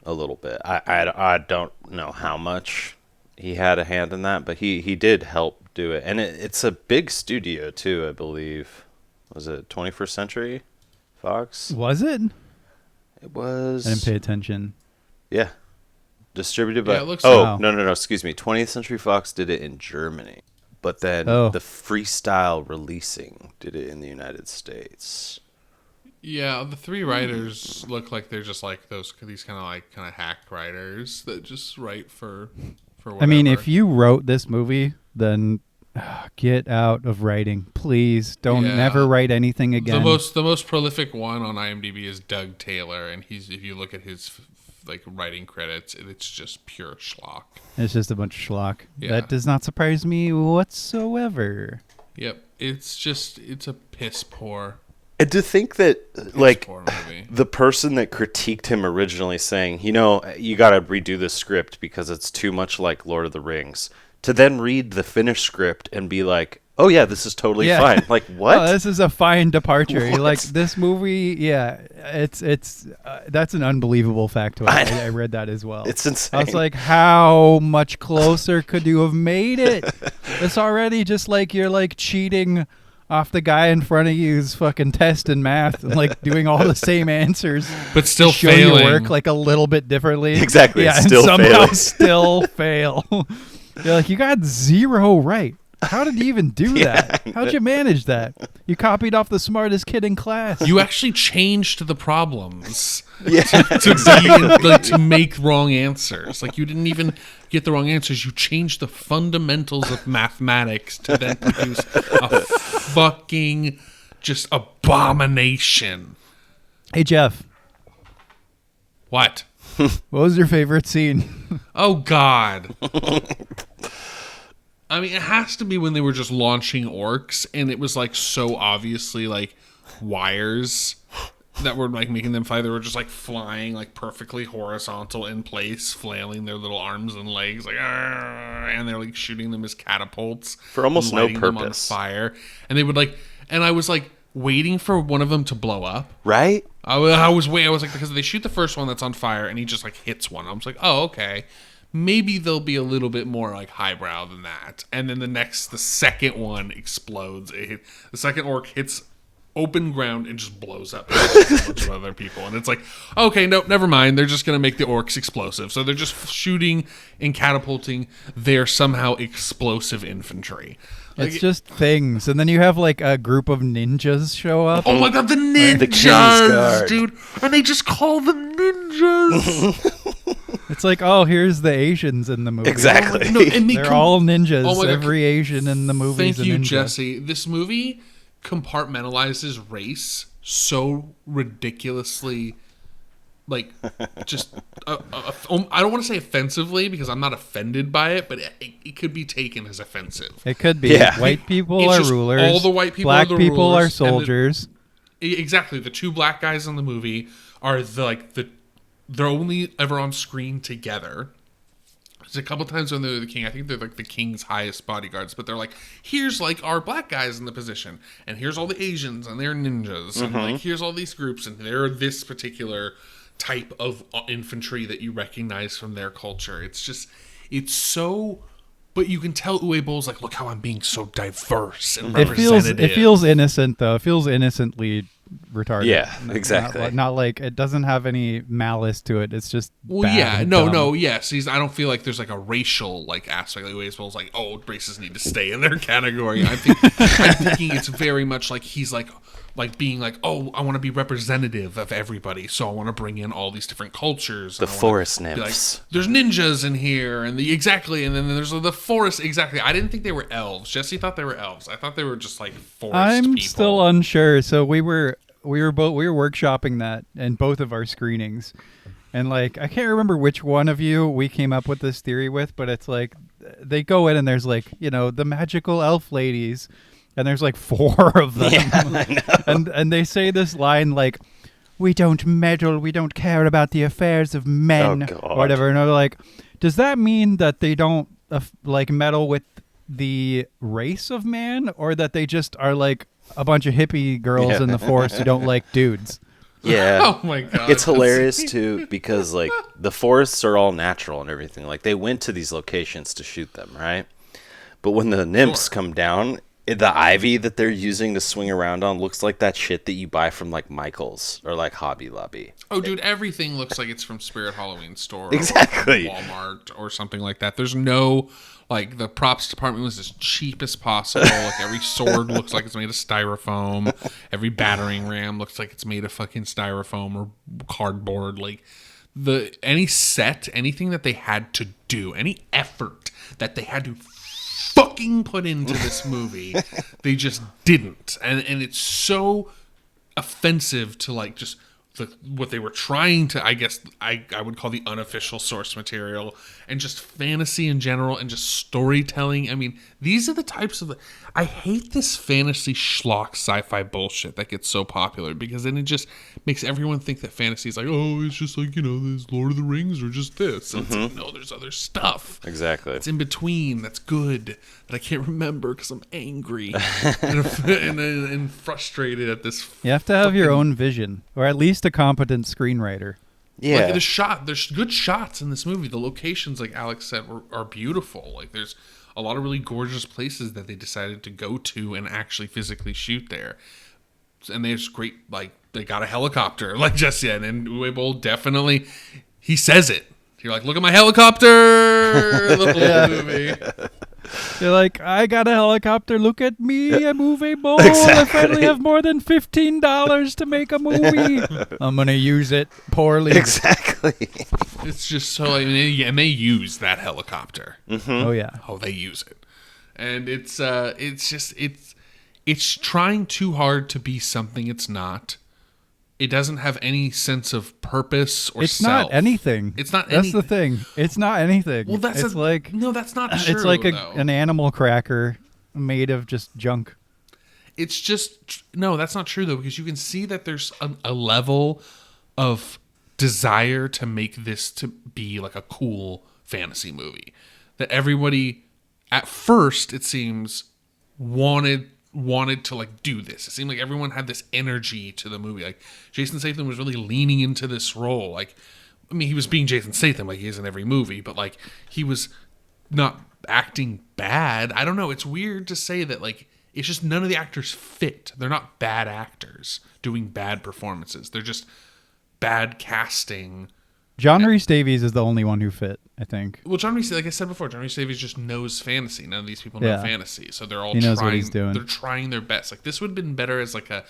a little bit. I don't know how much he had a hand in that, but he did help do it. And it's a big studio, too, I believe. Was it 21st Century Fox? Was it? It was... I didn't pay attention. Yeah. Distributed by... Yeah, it looks like- No, excuse me. 20th Century Fox did it in Germany. But then the Freestyle Releasing did it in the United States. Yeah, the three writers look like they're just like these kind of hack writers that just write for whatever. I mean, if you wrote this movie, then get out of writing, please. Don't never write anything again. The most prolific one on IMDb is Doug Taylor, and if you look at his like writing credits, it's just pure schlock. It's just a bunch of schlock. Yeah. That does not surprise me whatsoever. Yep, it's a piss poor. And to think that, like, poor movie. the person that critiqued him originally saying, you know, you got to redo the script because it's too much like Lord of the Rings, to then read the finished script and be like, oh, yeah, this is totally fine. Like, what? Oh, this is a fine departure. Like, this movie, it's that's an unbelievable factoid. I read that as well. It's insane. I was like, how much closer could you have made it? It's already just like you're, like, cheating off the guy in front of you's fucking test in math and, like, doing all the same answers, but still show failing. your work, like, a little bit differently. Exactly. Yeah, Still and somehow failing. still fail. You're like, you got 0 right. How did you even do that? How'd you manage that? You copied off the smartest kid in class. You actually changed the problems Yeah. to make wrong answers. Like, you didn't even get the wrong answers. You changed the fundamentals of mathematics to then produce a fucking just abomination. Hey, Jeff, What? what was your favorite scene? Oh, God. I mean, it has to be when they were just launching orcs, and it was, like, so obviously, like, wires that were, like, making them fly. They were just, like, flying, like, perfectly horizontal in place, flailing their little arms and legs, like, "Arr!" And they're, like, shooting them as catapults. For almost and no lighting them on purpose. fire. And they would, like, and I was, like, waiting for one of them to blow up. Right? I was like, because they shoot the first one that's on fire, and he just, like, hits one. I was like, oh, okay. Maybe they'll be a little bit more, like, highbrow than that. And then the second one explodes. The second orc hits open ground and just blows up a bunch of other people. And it's like, okay, no, never mind. They're just going to make the orcs explosive. So they're just shooting and catapulting their somehow explosive infantry. Like, It's just things. And then you have, like, a group of ninjas show up. oh my God, the ninjas, The Kingsguard. dude. And they just call them ninjas. It's like, oh, here's the Asians in the movie. Exactly. No, and They're all ninjas. Oh my God. Every Asian in the movie Thank is a you, ninja. Jesse. This movie compartmentalizes race so ridiculously, like, just I don't want to say offensively because I'm not offended by it, but it could be taken as offensive. It could be. Yeah. White people It's are just rulers. all the white people Black are the people rulers, are and soldiers. Exactly. The two black guys in the movie are they're only ever on screen together. There's a couple times when they're the king. I think they're like the king's highest bodyguards, but they're like, here's like our black guys in the position, and here's all the Asians, and they're ninjas, and like here's all these groups, and they're this particular type of infantry that you recognize from their culture. It's so But you can tell Uwe Boll's like, look how I'm being so diverse and It representative. feels innocent though. It feels innocently retarded. Yeah, exactly. Not like it doesn't have any malice to it. It's just bad Yeah, and no, dumb. no, yes. I don't feel like there's like a racial like aspect. Like Uwe Boll's like, oh, races need to stay in their category. I'm thinking it's very much like he's like being like, oh, I want to be representative of everybody, so I want to bring in all these different cultures. The forest nymphs. Like, there's ninjas in here, and and then there's the forest. Exactly. I didn't think they were elves. Jesse thought they were elves. I thought they were just like forest I'm people. still unsure. So we were workshopping that in both of our screenings, and like I can't remember which one of you we came up with this theory with, but it's like they go in and there's like the magical elf ladies, and there's like 4 of them, I know. and they say this line like, "We don't meddle, we don't care about the affairs of men," Oh, God. or whatever. And they're like, does that mean that they don't like meddle with the race of man, or that they just are like a bunch of hippie girls in the forest who don't like dudes? Yeah. Oh my god. It's hilarious too because like the forests are all natural and everything. Like they went to these locations to shoot them, right? But when the nymphs come down, the ivy that they're using to swing around on looks like that shit that you buy from like Michael's or like Hobby Lobby. Oh, dude, everything looks like it's from Spirit Halloween Store. Exactly. Or from Walmart or something like that. There's no, like, the props department was as cheap as possible. Like, every sword looks like it's made of styrofoam. Every battering ram looks like it's made of fucking styrofoam or cardboard. Like, anything that they had to do, any effort that they had to fucking put into this movie, they just didn't. And it's so offensive to like just what they were trying to, I guess I would call the unofficial source material, and just fantasy in general, and just storytelling. I mean, these are the types of I hate this fantasy schlock sci-fi bullshit that gets so popular, because then it just makes everyone think that fantasy is like, oh, it's just like, this Lord of the Rings or just this. And it's like, no, there's other stuff. Exactly. It's in between that's good that I can't remember because I'm angry and frustrated at this. You have to have your own vision, or at least a competent screenwriter. Yeah. Like there's good shots in this movie. The locations, like Alex said, are beautiful. Like there's a lot of really gorgeous places that they decided to go to and actually physically shoot there. And there's great, like they got a helicopter, like Jess said, and Uwe Boll definitely, he says it. You're like, look at my helicopter. The whole movie. You're like, I got a helicopter. Look at me. I'm Uwe Boll. Exactly. I finally have more than $15 to make a movie. I'm going to use it poorly. Exactly. It's just so, and they use that helicopter. Oh, yeah. Oh, they use it. And it's trying too hard to be something it's not. It doesn't have any sense of purpose or It's self. not anything. It's not That's anything. the thing. It's not anything. Well, that's no, that's not true. It's like though. an animal cracker made of just junk. It's just no, that's not true though, because you can see that there's a level of desire to make this to be like a cool fantasy movie that everybody at first, it seems, wanted to like do this. It seemed like everyone had this energy to the movie. Like Jason Statham was really leaning into this role. Like, I mean, he was being Jason Statham like he is in every movie, but like he was not acting bad. I don't know. It's weird to say that. Like, it's just none of the actors fit. They're not bad actors doing bad performances. They're just bad casting. John Rhys Davies is the only one who fit, I think. Well, John Rhys, like I said before, John Rhys Davies just knows fantasy. None of these people know Yeah. fantasy, so they're all He knows trying. what he's doing. They're trying their best. Like this would have been better as like a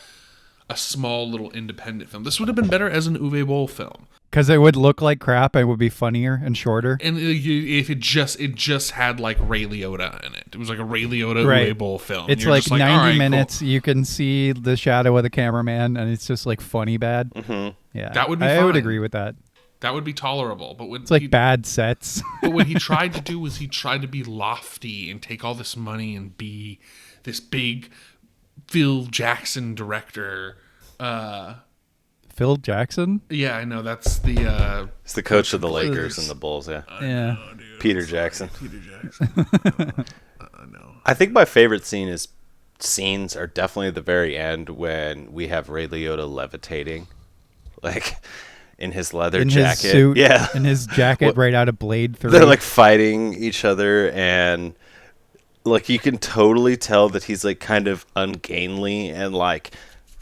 small little independent film. This would have been better as an Uwe Boll film. Because it would look like crap. It would be funnier and shorter. And if it just had like Ray Liotta in it, it was like a Ray Liotta Right. Uwe Boll film. It's You're like just 90 all right, minutes. cool. You can see the shadow of the cameraman, and it's just like funny bad. Yeah, That would be I would fine. agree with that. That would be tolerable. But when It's like bad sets. But what he tried to do was he tried to be lofty and take all this money and be this big Phil Jackson director. Phil Jackson? Yeah, I know. That's the... It's the coach of the Lakers and the Bulls, yeah. Yeah. Peter Jackson. Peter Jackson. No. I think my favorite scenes are definitely at the very end when we have Ray Liotta levitating. Like, in his leather in jacket. his suit, Yeah. in his jacket right out of Blade 3. They're like fighting each other, and like you can totally tell that he's like kind of ungainly and like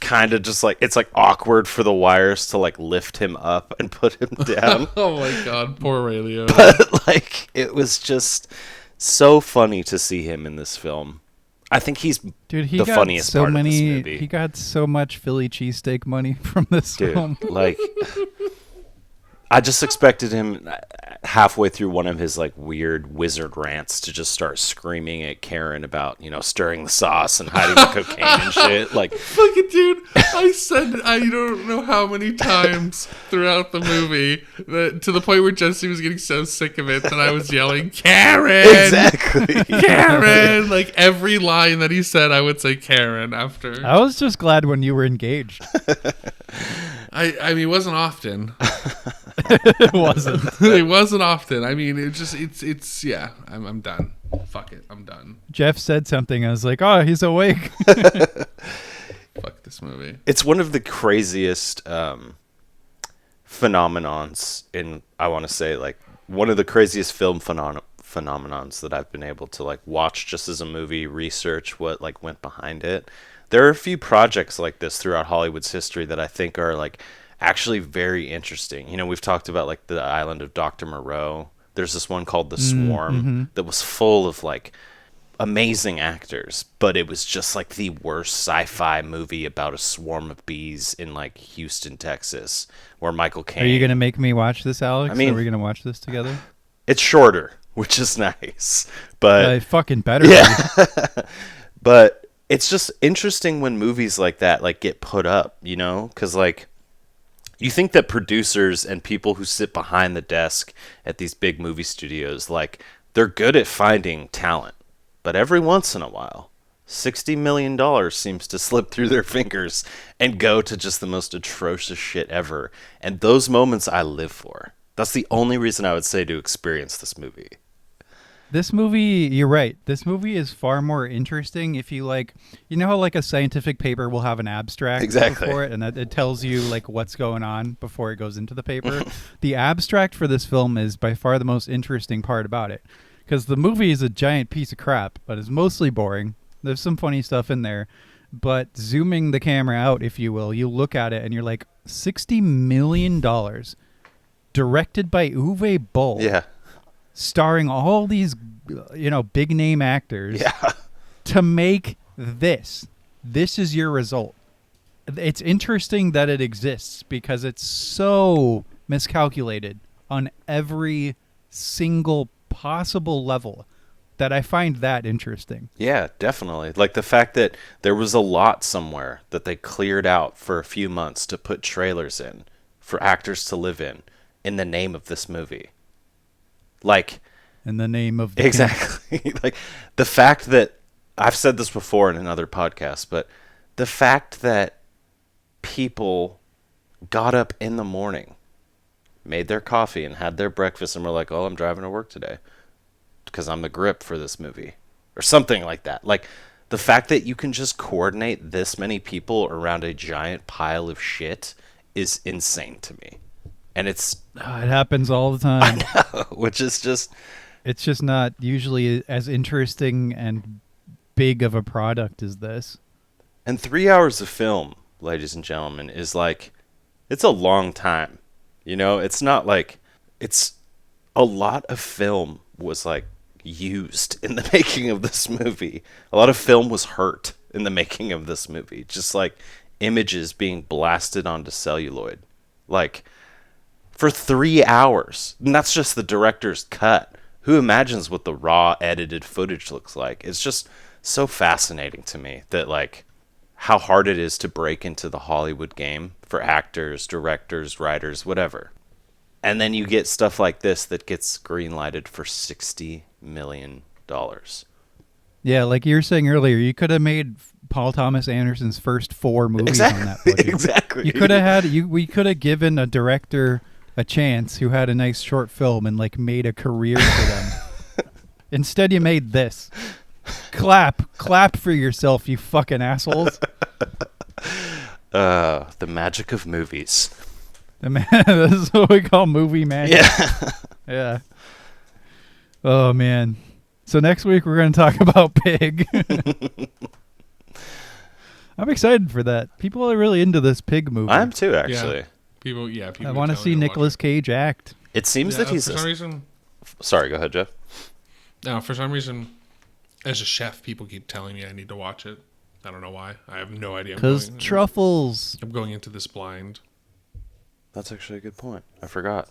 kind of just like it's like awkward for the wires to like lift him up and put him down. Oh my god, poor Ray Liotta. But like it was just so funny to see him in this film. I think he's Dude, he the got funniest so part many. of this movie. He got so much Philly cheesesteak money from this Dude, film. like I just expected him halfway through one of his like weird wizard rants to just start screaming at Karen about, you know, stirring the sauce and hiding the cocaine and shit. Like, Fucking dude, I don't know how many times throughout the movie that to the point where Jesse was getting so sick of it that I was yelling, Karen! exactly. Karen! Like every line that he said, I would say Karen after. I was just glad when you were engaged. I mean, it wasn't often. It wasn't. It wasn't often. I mean, it's yeah, I'm done. Fuck it, I'm done. Jeff said something. I was like, oh, he's awake. Fuck this movie. It's one of the craziest phenomenons in, I want to say, like, one of the craziest film phenomenons that I've been able to, like, watch just as a movie, research what, like, went behind it. There are a few projects like this throughout Hollywood's history that I think are, like, actually very interesting. You know, we've talked about, like, the island of Dr. Moreau. There's this one called The Swarm that was full of, like, amazing actors, but it was just like the worst sci-fi movie about a swarm of bees in like Houston, Texas, where Michael Caine. Are you going to make me watch this, Alex? I mean, are we going to watch this together? It's shorter, which is nice, but Fucking better. yeah. But it's just interesting when movies like that like get put up, you know, because like you think that producers and people who sit behind the desk at these big movie studios, like they're good at finding talent. But every once in a while, $60 million seems to slip through their fingers and go to just the most atrocious shit ever. And those moments I live for. That's the only reason I would say to experience this movie. This movie, you're right. This movie is far more interesting if you like, you know how like a scientific paper will have an abstract Exactly. before it, and that it tells you like what's going on before it goes into the paper. The abstract for this film is by far the most interesting part about it. Because the movie is a giant piece of crap, but it's mostly boring. There's some funny stuff in there. But zooming the camera out, if you will, you look at it and you're like, $60 million. Directed by Uwe Boll. Yeah. Starring all these, you know, big name actors. Yeah. To make this. This is your result. It's interesting that it exists because it's so miscalculated on every single possible level that I find that interesting. Yeah, definitely. Like the fact that there was a lot somewhere that they cleared out for a few months to put trailers in for actors to live in the name of this movie. Like, In the name of the exactly. Like the fact that I've said this before in another podcast, but the fact that people got up in the morning, made their coffee and had their breakfast and were like, oh, I'm driving to work today because I'm the grip for this movie or something like that. Like the fact that you can just coordinate this many people around a giant pile of shit is insane to me. And it's it happens all the time. which is just, It's just not usually as interesting and big of a product as this. and 3 hours of film, ladies and gentlemen, is like, it's a long time. You know, it's not like, it's a lot of film was like used in the making of this movie. A lot of film was hurt in the making of this movie. Just like images being blasted onto celluloid. Like for 3 hours. And that's just the director's cut. Who imagines what the raw edited footage looks like? It's just so fascinating to me that like how hard it is to break into the Hollywood game for actors, directors, writers, whatever. And then you get stuff like this that gets greenlighted for $60 million. Yeah, like you were saying earlier, you could have made Paul Thomas Anderson's first 4 movies on that budget. Exactly. You could have had we could have given a director a chance who had a nice short film and like made a career for them. Instead, you made this. Clap for yourself, you fucking assholes. The magic of movies. The man, this is what we call movie magic. Yeah. Yeah. Oh man. So next week we're going to talk about Pig. I'm excited for that. People are really into this Pig movie. I am too, actually. People. I want to see Nicolas Cage act. It seems that he's... For some reason... Sorry, go ahead, Jeff. No, for some reason, as a chef, people keep telling me I need to watch it. I don't know why. I have no idea. Because truffles. I'm going into this blind. That's actually a good point. I forgot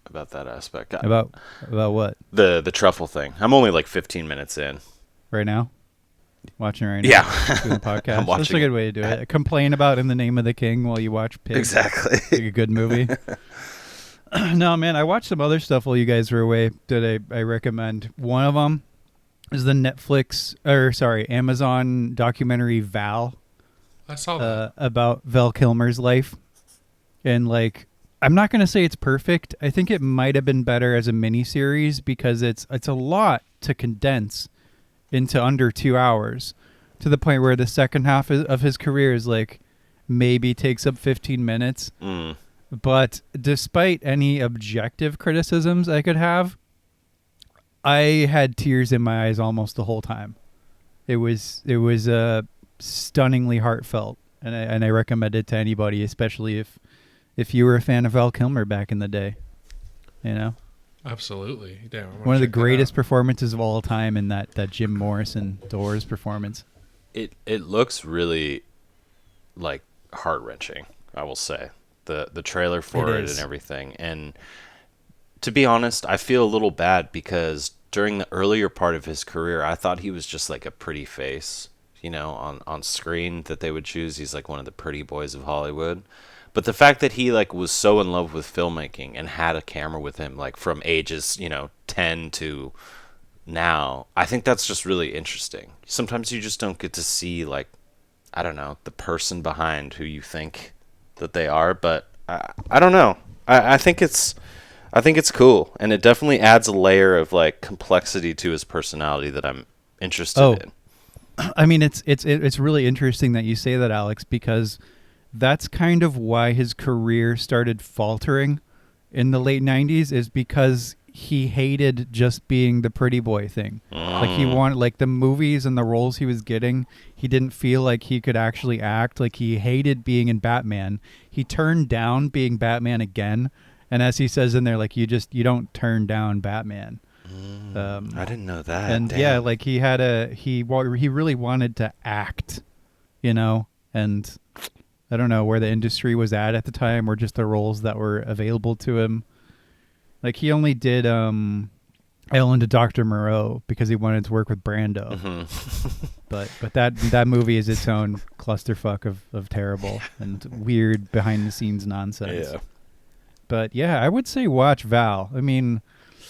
about that aspect. About what? The truffle thing. I'm only like 15 minutes in. Right now? Watching right now? Yeah. Doing a podcast. I'm watching That's a good way to do it. Complain about In the Name of the King while you watch Pig. Exactly. Like a good movie. No, man, I watched some other stuff while you guys were away that I recommend. One of them is the Amazon documentary Val. I saw that. About Val Kilmer's life. And like, I'm not going to say it's perfect. I think it might have been better as a miniseries because it's a lot to condense into under 2 hours, to the point where the second half of his career is like maybe takes up 15 minutes. But despite any objective criticisms I could have, I had tears in my eyes almost the whole time. It was stunningly heartfelt, and I recommend it to anybody, especially if you were a fan of Val Kilmer back in the day. You know? Absolutely. Yeah, one of the greatest performances of all time in that Jim Morrison Doors performance. It looks really like heart-wrenching, I will say. The trailer for it and everything. And to be honest, I feel a little bad because during the earlier part of his career, I thought he was just like a pretty face, you know, on screen that they would choose. He's like one of the pretty boys of Hollywood. But the fact that he like was so in love with filmmaking and had a camera with him like from ages, 10 to now, I think that's just really interesting. Sometimes you just don't get to see like, I don't know, the person behind who you think that they are, but I don't know. I think it's cool, and it definitely adds a layer of like complexity to his personality that I'm interested in. I mean, it's really interesting that you say that, Alex, because that's kind of why his career started faltering in the late 90s, is because he hated just being the pretty boy thing. Like he wanted, like the movies and the roles he was getting, he didn't feel like he could actually act. Like he hated being in Batman. He turned down being Batman again. And as he says in there, like you don't turn down Batman. I didn't know that. And Damn. yeah, like he really wanted to act, and I don't know where the industry was at the time, or just the roles that were available to him. Like he only did Ellen to Dr. Moreau because he wanted to work with Brando. Mm-hmm. but that movie is its own clusterfuck of terrible and weird behind the scenes nonsense. Yeah. But yeah, I would say watch Val. I mean,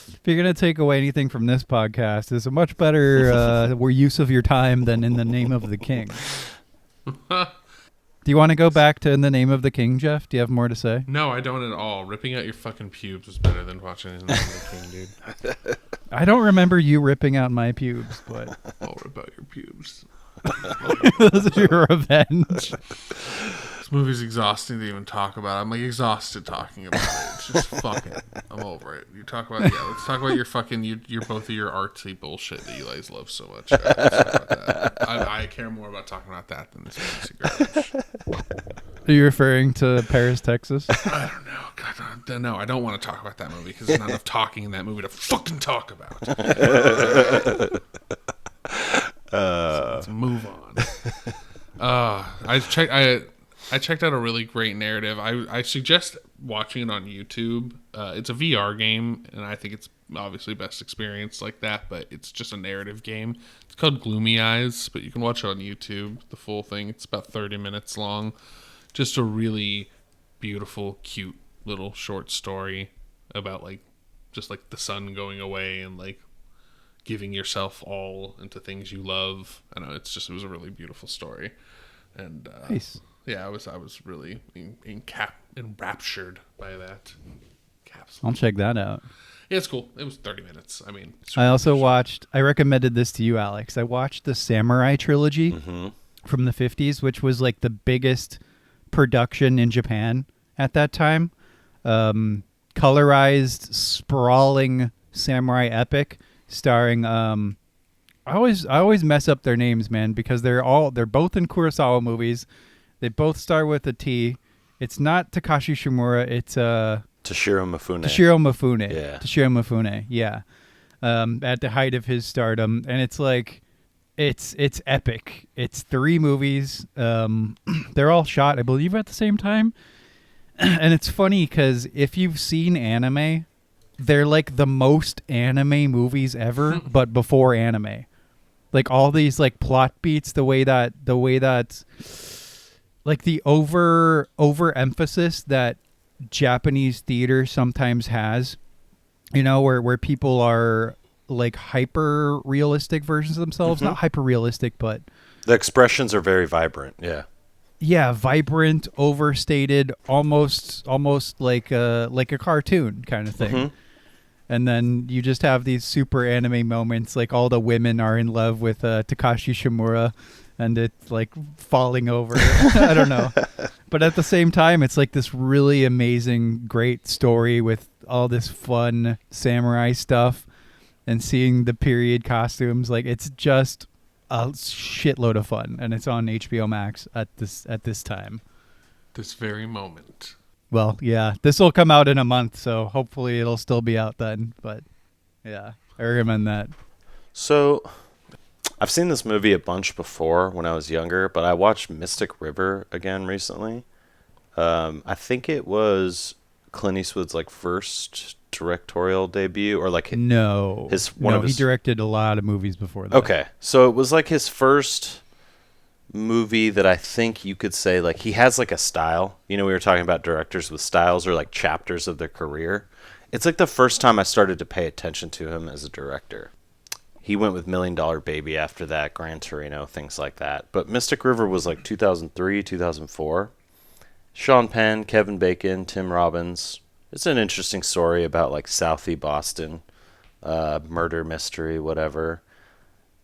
if you're gonna take away anything from this podcast, it's a much better use of your time than In the Name of the King. Do you want to go back to In the Name of the King, Jeff? Do you have more to say? No, I don't at all. Ripping out your fucking pubes was better than watching In the Name of the King, dude. I don't remember you ripping out my pubes, but I'll rip out your pubes. this is your revenge. This movie's exhausting to even talk about. I'm like exhausted talking about it. It's just fucking. I'm over it. Let's talk about your fucking your both of your artsy bullshit that you guys love so much. Let's talk about that. I care more about talking about that than this piece of garbage. Are you referring to Paris, Texas? I don't know. God, no, I don't want to talk about that movie because there's not enough talking in that movie to fucking talk about. So let's move on. I checked out a really great narrative. I suggest watching it on YouTube. It's a VR game, and I think it's obviously best experience like that, but it's just a narrative game. It's called Gloomy Eyes, but you can watch it on YouTube, the full thing. It's about 30 minutes long. Just a really beautiful, cute little short story about just the sun going away and giving yourself all into things you love. I know it was a really beautiful story. And Nice. Yeah, I was really enraptured by that. I'll check that out. Yeah, it's cool. It was 30 minutes. I mean, I also watched, I recommended this to you, Alex. I watched the Samurai trilogy from the 50s, which was the biggest production in Japan at that time. Colorized, sprawling samurai epic starring I always mess up their names, man, because they're both in Kurosawa movies. They both start with a T. It's not Takashi Shimura, it's Toshiro Mifune. Yeah. Toshiro Mifune, yeah. At the height of his stardom, and it's like it's epic. It's 3 movies. They're all shot, I believe, at the same time. And it's funny because if you've seen anime, they're like the most anime movies ever, but before anime. Like all these like plot beats, the way that like the over emphasis that Japanese theater sometimes has, you know, where people are like hyper realistic versions of themselves, not hyper realistic, but the expressions are very vibrant. Yeah, vibrant, overstated, almost like a cartoon kind of thing. And then you just have these super anime moments, like all the women are in love with Takashi Shimura, and it's like falling over. I don't know. But at the same time, it's like this really amazing, great story with all this fun samurai stuff and seeing the period costumes. Like, it's just a shitload of fun, and it's on HBO Max at this time. This very moment. Well, yeah, this will come out in a month, so hopefully it'll still be out then. But yeah, I recommend that. So I've seen this movie a bunch before when I was younger, but I watched Mystic River again recently. I think it was Clint Eastwood's like first directorial debut, or like he directed a lot of movies before that. Okay, so it was like his first movie that I think you could say like he has like a style. You know, we were talking about directors with styles or like chapters of their career. It's like the first time I started to pay attention to him as a director. He went with $1 Million Baby after that, Gran Torino, things like that. But Mystic River was like 2003, 2004. Sean Penn, Kevin Bacon, Tim Robbins. It's an interesting story about like Southie Boston, murder mystery, whatever.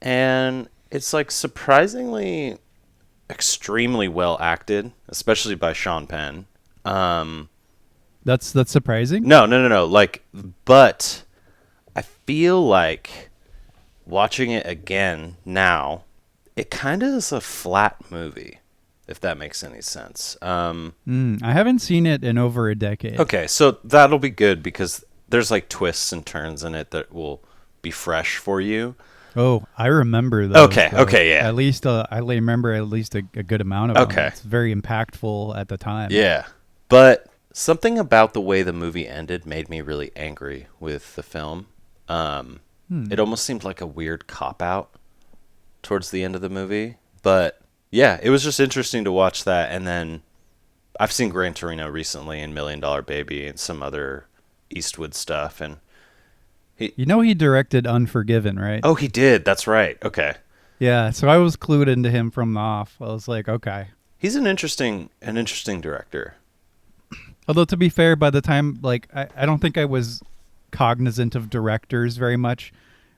And it's like surprisingly extremely well acted, especially by Sean Penn. That's surprising? No. Like, but I feel like watching it again now, it kind of is a flat movie, if that makes any sense. I haven't seen it in over a decade. Okay, so that'll be good because there's like twists and turns in it that will be fresh for you. Oh, I remember those. Okay, yeah. At least I remember at least a good amount of them. Okay. It's very impactful at the time. Yeah, but something about the way the movie ended made me really angry with the film. It almost seemed like a weird cop-out towards the end of the movie. But yeah, it was just interesting to watch that. And then I've seen Gran Torino recently and $1 Million Baby and some other Eastwood stuff. And he directed Unforgiven, right? Oh, he did. That's right. Okay. Yeah, so I was clued into him from the off. I was like, okay. He's an interesting director. Although, to be fair, by the time, like, I don't think I was cognizant of directors very much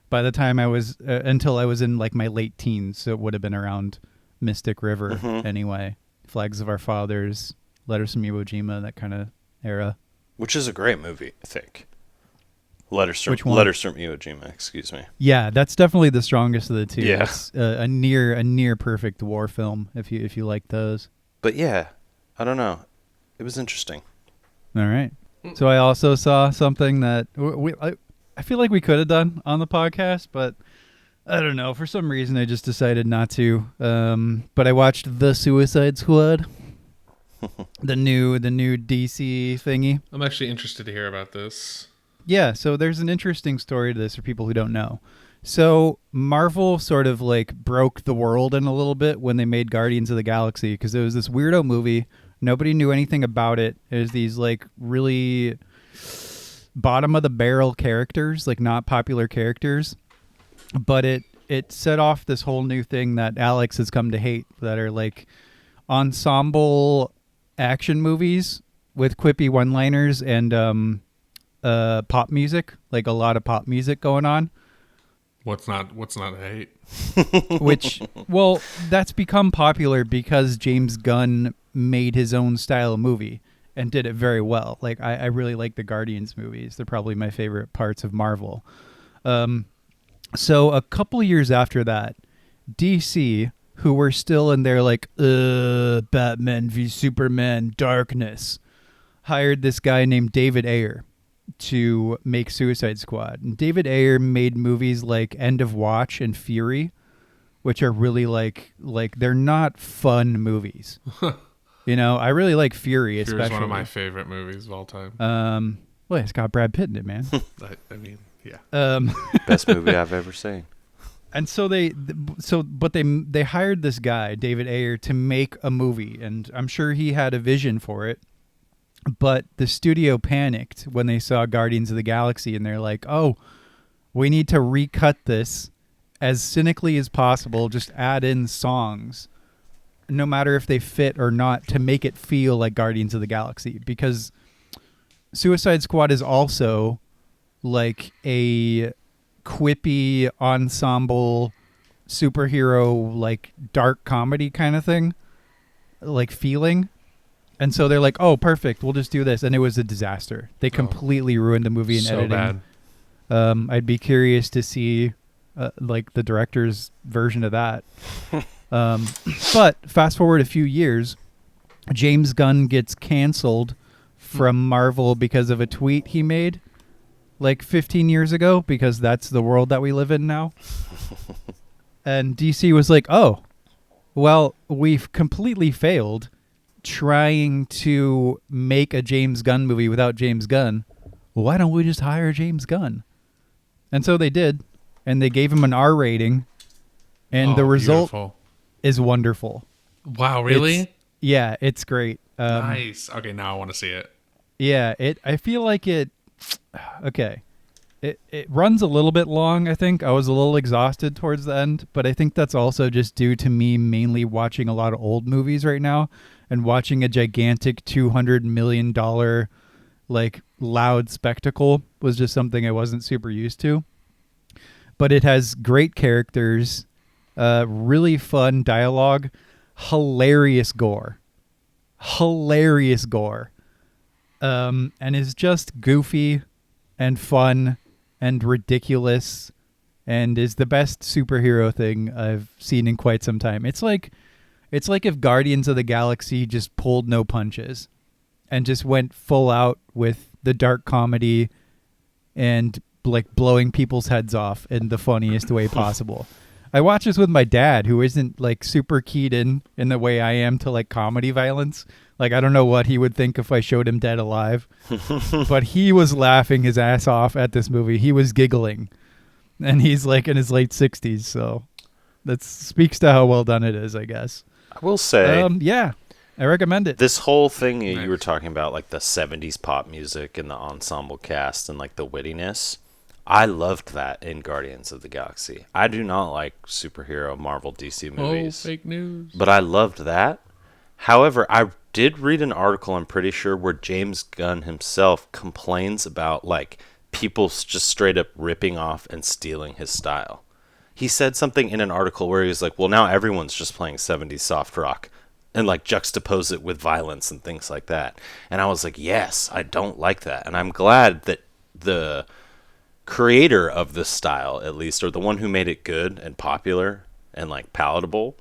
by the time I was, until I was in, like, my late teens. So it would have been around Mystic River anyway. Flags of Our Fathers, Letters from Iwo Jima, that kind of era. Which is a great movie, I think. Letters from Iwo Jima, excuse me. Yeah, that's definitely the strongest of the two. Yeah. It's a near perfect war film if you like those. But yeah, I don't know. It was interesting. All right. So I also saw something that I feel like we could have done on the podcast, but I don't know. For some reason, I just decided not to. But I watched The Suicide Squad, the new DC thingy. I'm actually interested to hear about this. Yeah, so there's an interesting story to this for people who don't know. So Marvel sort of like broke the world in a little bit when they made Guardians of the Galaxy, because it was this weirdo movie. Nobody knew anything about it. It was these like really bottom of the barrel characters, like not popular characters. But it set off this whole new thing that Alex has come to hate, that are like ensemble action movies with quippy one-liners and pop music, like a lot of pop music going on. What's not a hate? Which, well, that's become popular because James Gunn made his own style of movie. and did it very well. Like I really like the Guardians movies. They're probably my favorite parts of Marvel. So a couple years after that, DC, who were still in their like Batman v Superman darkness, hired this guy named David Ayer to make Suicide Squad. And David Ayer made movies like End of Watch and Fury, which are really like they're not fun movies. You know, I really like Fury, especially. Fury's one of my favorite movies of all time. Well, it's got Brad Pitt in it, man. I mean, yeah. Best movie I've ever seen. And so they hired this guy, David Ayer, to make a movie, and I'm sure he had a vision for it. But the studio panicked when they saw Guardians of the Galaxy, and they're like, "Oh, we need to recut this as cynically as possible. Just add in songs, no matter if they fit or not, to make it feel like Guardians of the Galaxy." Because Suicide Squad is also like a quippy ensemble superhero, like dark comedy kind of thing, like feeling. And so they're like, "Oh, perfect, we'll just do this." And it was a disaster. They completely ruined the movie in editing. Bad. I'd be curious to see like the director's version of that. But fast forward a few years, James Gunn gets canceled from Marvel because of a tweet he made like 15 years ago, because that's the world that we live in now. And DC was like, "Oh, well, we've completely failed trying to make a James Gunn movie without James Gunn. Why don't we just hire James Gunn?" And so they did, and they gave him an R rating, and the result is wonderful. Wow, really? It's great. Nice. Okay, now I want to see it. Yeah, I feel like it. Okay, it runs a little bit long. I think I was a little exhausted towards the end, but I think that's also just due to me mainly watching a lot of old movies right now, and watching a gigantic $200 million like loud spectacle was just something I wasn't super used to. But it has great characters, really fun dialogue, hilarious gore, and is just goofy and fun and ridiculous, and is the best superhero thing I've seen in quite some time. It's like if Guardians of the Galaxy just pulled no punches and just went full out with the dark comedy and like blowing people's heads off in the funniest way possible. I watched this with my dad, who isn't like super keyed in the way I am to like comedy violence. Like, I don't know what he would think if I showed him Dead Alive, but he was laughing his ass off at this movie. He was giggling, and he's like in his late 60s. So that speaks to how well done it is, I guess. I will say, yeah, I recommend it. This whole thing you were talking about, like the 70s pop music and the ensemble cast and like the wittiness, I loved that in Guardians of the Galaxy. I do not like superhero Marvel DC movies. Oh, fake news. But I loved that. However, I did read an article, I'm pretty sure, where James Gunn himself complains about like people just straight up ripping off and stealing his style. He said something in an article where he was like, well, now everyone's just playing 70s soft rock and like juxtapose it with violence and things like that. And I was like, yes, I don't like that. And I'm glad that the creator of this style, at least, or the one who made it good and popular and like palatable,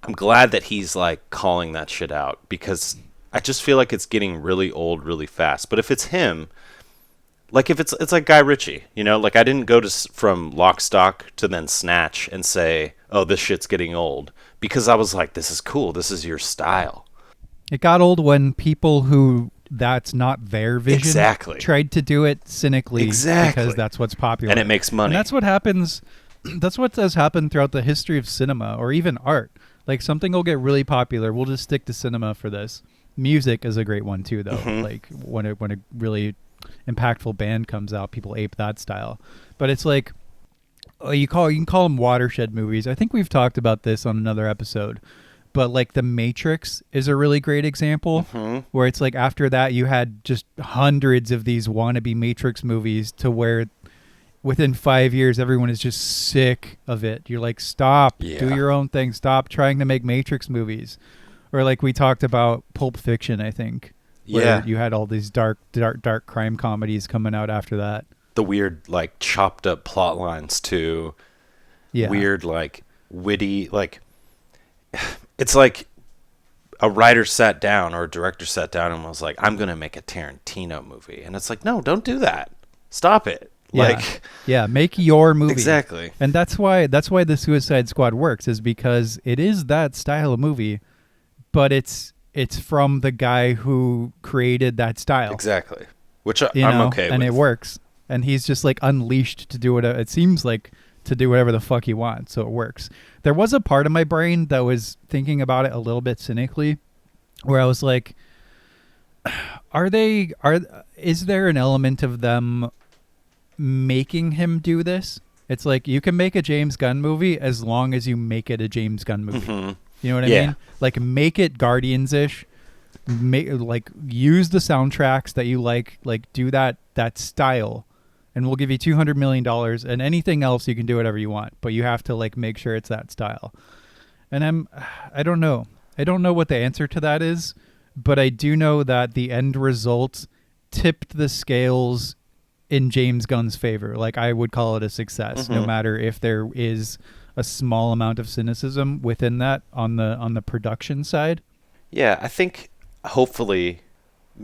I'm glad that he's like calling that shit out, because I just feel like it's getting really old really fast. But if it's him, like if it's like Guy Ritchie, you know, like I didn't go from Lock, Stock to then Snatch and say, oh, this shit's getting old, because I was like, this is cool, this is your style. It got old when people who that's not their vision tried to do it cynically because that's what's popular. And it makes money. And that's what happens. That's what has happened throughout the history of cinema, or even art. Like, something will get really popular. We'll just stick to cinema for this. Music is a great one too, though. Mm-hmm. Like when a really impactful band comes out, people ape that style. But it's like, you can call them watershed movies. I think we've talked about this on another episode. But like The Matrix is a really great example, where it's like after that you had just hundreds of these wannabe Matrix movies, to where within 5 years everyone is just sick of it. You're like, stop, do your own thing, stop trying to make Matrix movies. Or like we talked about Pulp Fiction, I think. where Yeah. you had all these dark crime comedies coming out after that. The weird, like, chopped up plot lines too. Yeah. Weird, like, witty, like, it's like a writer sat down or a director sat down and was like, I'm going to make a Tarantino movie. And it's like, no, don't do that. Stop it. Yeah. Like, yeah, make your movie. exactly. And that's why the Suicide Squad works, is because it is that style of movie, but it's from the guy who created that style. Exactly. Which You I'm know? okay with. And it works. And he's just like unleashed to do it seems like, to do whatever the fuck he wants, so it works. There was a part of my brain that was thinking about it a little bit cynically, where I was like, is there an element of them making him do this? It's like, you can make a James Gunn movie as long as you make it a James Gunn movie. Mhm. You know what I Yeah. mean? Like, make it Guardians-ish. Like, use the soundtracks that you like do that style, and we'll give you $200 million, and anything else you can do whatever you want, but you have to like make sure it's that style. And I don't know what the answer to that is, but I do know that the end result tipped the scales in James Gunn's favor. Like, I would call it a success, no matter if there is a small amount of cynicism within that on the production side. Yeah, I think hopefully,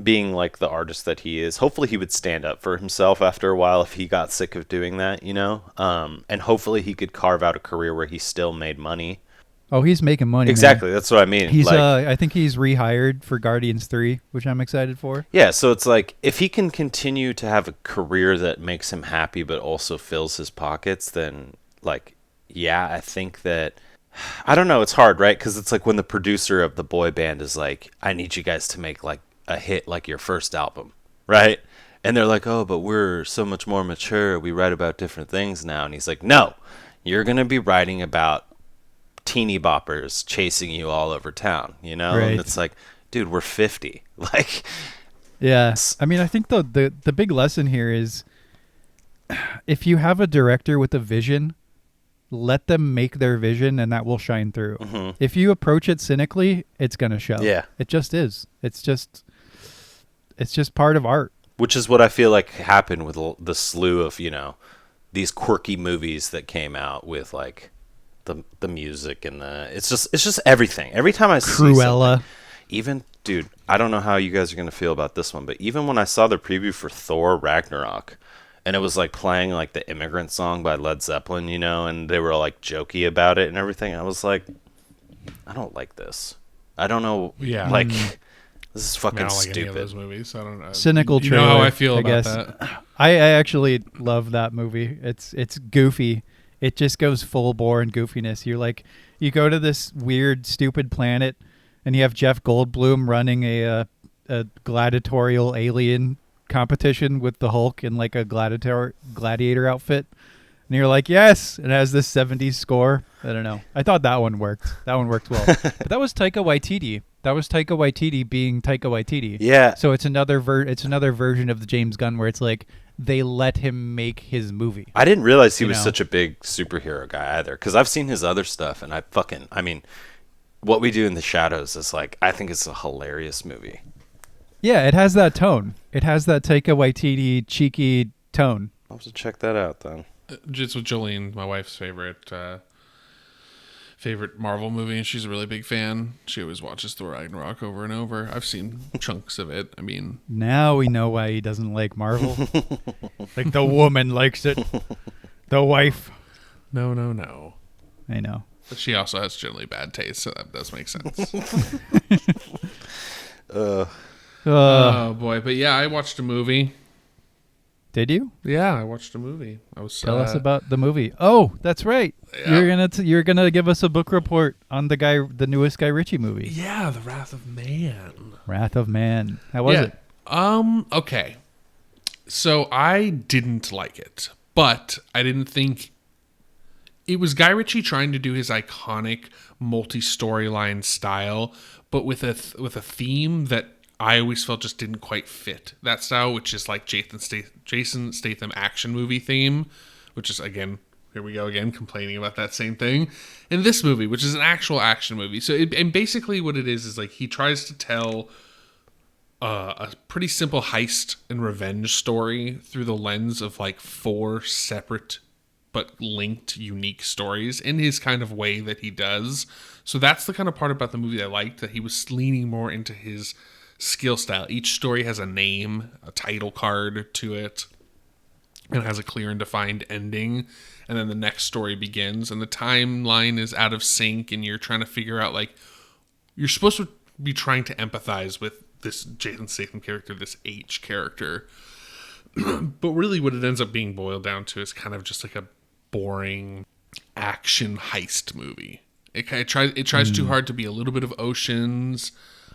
being like the artist that he is, hopefully he would stand up for himself after a while if he got sick of doing that, you know? And hopefully he could carve out a career where he still made money. Oh, he's making money. Exactly, Man. that's what I mean. He's like, I think he's rehired for Guardians 3, which I'm excited for. yeah, so it's like, if he can continue to have a career that makes him happy but also fills his pockets, then like, yeah, I think that, I don't know, it's hard, right? Because it's like when the producer of the boy band is like, I need you guys to make like a hit like your first album, right? And they're like, oh, but we're so much more mature, we write about different things now. And he's like, no, you're going to be writing about teeny boppers chasing you all over town, you know? Right. And it's like, dude, we're 50. Like, Yeah. I mean, I think the big lesson here is, if you have a director with a vision, let them make their vision, and that will shine through. Mhm. If you approach it cynically, it's going to show. Yeah. It just is. It's just part of art. which is what I feel like happened with the slew of, you know, these quirky movies that came out with like the music and it's just everything. Every time I see Cruella. something, even, dude, I don't know how you guys are going to feel about this one, but even when I saw the preview for Thor Ragnarok, and it was like playing like the Immigrant Song by Led Zeppelin, you know, and they were like jokey about it and everything, I was like, I don't like this. I don't know. Yeah. Like, this is I fucking don't like any of stupid. those movies. I don't know. Cynical You know how trailer, I feel I about guess. that. I actually love that movie. It's goofy. It just goes full bore in goofiness. You're like, you go to this weird, stupid planet, and you have Jeff Goldblum running a gladiatorial alien competition with the Hulk in like a gladiator outfit. And you're like, yes, it has this 70s score. I don't know. I thought that one worked. That one worked well. But that was Taika Waititi. That was Taika Waititi being Taika Waititi. Yeah. So it's another version of the James Gunn where it's like they let him make his movie. I didn't realize he You was know? such a big superhero guy either, because I've seen his other stuff, and I mean, What We Do in the Shadows is like, I think it's a hilarious movie. Yeah, it has that tone. It has that Taika Waititi cheeky tone. I'll have to check that out then. It's with Jolene, my wife's favorite Marvel movie, and she's a really big fan. She always watches Thor Ragnarok over and over. I've seen chunks of it. I mean, Now we know why he doesn't like Marvel. Like the woman likes it. The wife. no. I know. But she also has generally bad taste, so that does make sense. Oh boy, but yeah, I watched a movie. Did you? Yeah, I watched a movie. I was Tell us about the movie. Oh, that's right. Yeah. You're gonna give us a book report on the newest Guy Ritchie movie, Yeah, The Wrath of Man. Wrath of Man. How was it? Okay. So I didn't like it, but I didn't think it was Guy Ritchie trying to do his iconic multi-storyline style, but with a theme that I always felt just didn't quite fit that style, which is like Jason Statham action movie theme, which is, again, here we go again, complaining about that same thing. In this movie, which is an actual action movie. So and basically what it is like he tries to tell a pretty simple heist and revenge story through the lens of like 4 separate but linked, unique stories in his kind of way that he does. So that's the kind of part about the movie I liked, that he was leaning more into his skill style. Each story has a name, a title card to it, and has a clear and defined ending. And then the next story begins, and the timeline is out of sync, and you're trying to figure out, like, you're supposed to be trying to empathize with this Jason Statham character, this H character. But really what it ends up being boiled down to is kind of just like a boring action heist movie. It tries too hard to be a little bit of Oceans,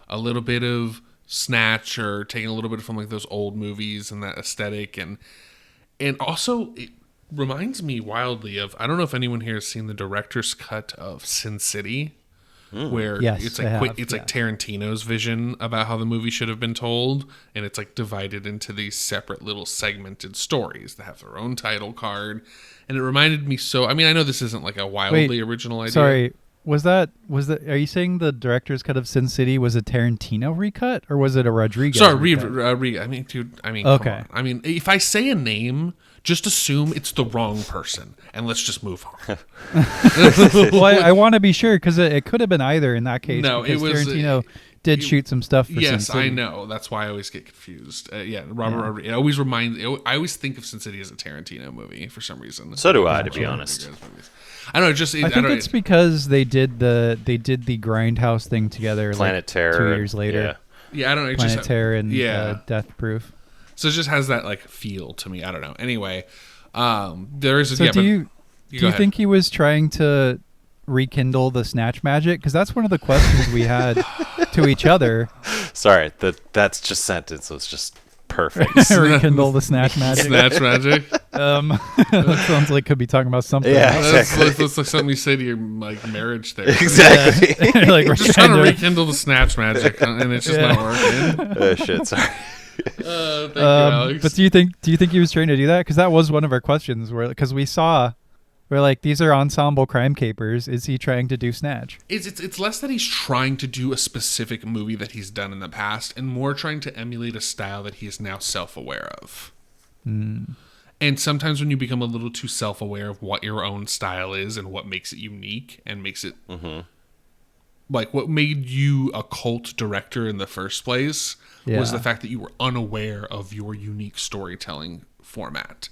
a little bit of Snatch, or taking a little bit from like those old movies and that aesthetic, and also it reminds me wildly of, I don't know if anyone here has seen the director's cut of Sin City, where Yes, it's I like have, it's like Tarantino's vision about how the movie should have been told, and it's like divided into these separate little segmented stories that have their own title card. And it reminded me, so I mean, I know this isn't like a wildly original idea. Sorry, was that are you saying the director's cut of Sin City was a Tarantino recut, or was it a Rodriguez? Sorry, recut? I mean, dude. I mean, okay. Come on. I mean, if I say a name, just assume it's the wrong person, and let's just move on. Well, I want to be sure, because it could have been either in that case. No, it was Tarantino did shoot some stuff for Sin Yes, City. I know. That's why I always get confused. Robert. It always reminds. I always think of Sin City as a Tarantino movie for some reason. So do I, to be honest. I don't know. Just I think it's because they did the Grindhouse thing together. Planet like Terror. 2 years later. Yeah, I don't know. Planet Terror and Death Proof. So it just has that like feel to me. I don't know. Anyway, there is. So do you think he was trying to rekindle the Snatch magic? Because that's one of the questions we had to each other. Sorry, that's just sentence was just perfect. Rekindle the Snatch magic. Snatch magic. That sounds like could be talking about something. Yeah, else. exactly. That's like something you say to your like marriage therapist. Exactly. Yeah. Like, We're just trying to rekindle the Snatch magic, and it's just not working. Oh shit! Sorry. Thank you, Alex. But do you think he was trying to do that? Because that was one of our questions. Because we're like, these are ensemble crime capers. Is he trying to do Snatch? It's less that he's trying to do a specific movie that he's done in the past, and more trying to emulate a style that he is now self-aware of. And sometimes when you become a little too self-aware of what your own style is and what makes it unique and makes it like what made you a cult director in the first place was the fact that you were unaware of your unique storytelling format.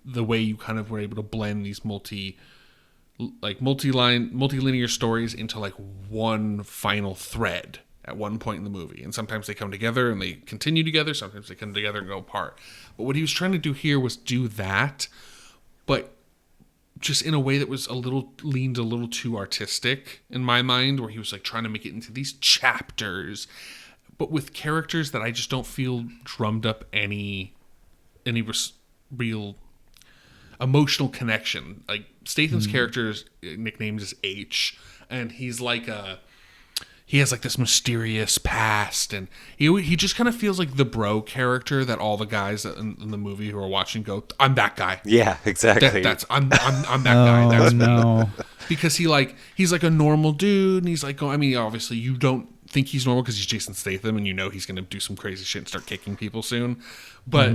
The way you kind of were able to blend these multi-linear stories into like one final thread at one point in the movie. And sometimes they come together and they continue together. Sometimes they come together and go apart. But what he was trying to do here was do that, but just in a way that was leaned a little too artistic in my mind, where he was like trying to make it into these chapters, but with characters that I just don't feel drummed up any real emotional connection. Like Statham's character's nicknamed is H, and he has like this mysterious past, and he just kind of feels like the bro character that all the guys in the movie who are watching go, I'm that guy. Yeah, exactly. I'm that guy. That's no. because he's like a normal dude, and he's like, I mean, obviously you don't think he's normal because he's Jason Statham, and you know he's going to do some crazy shit and start kicking people soon, but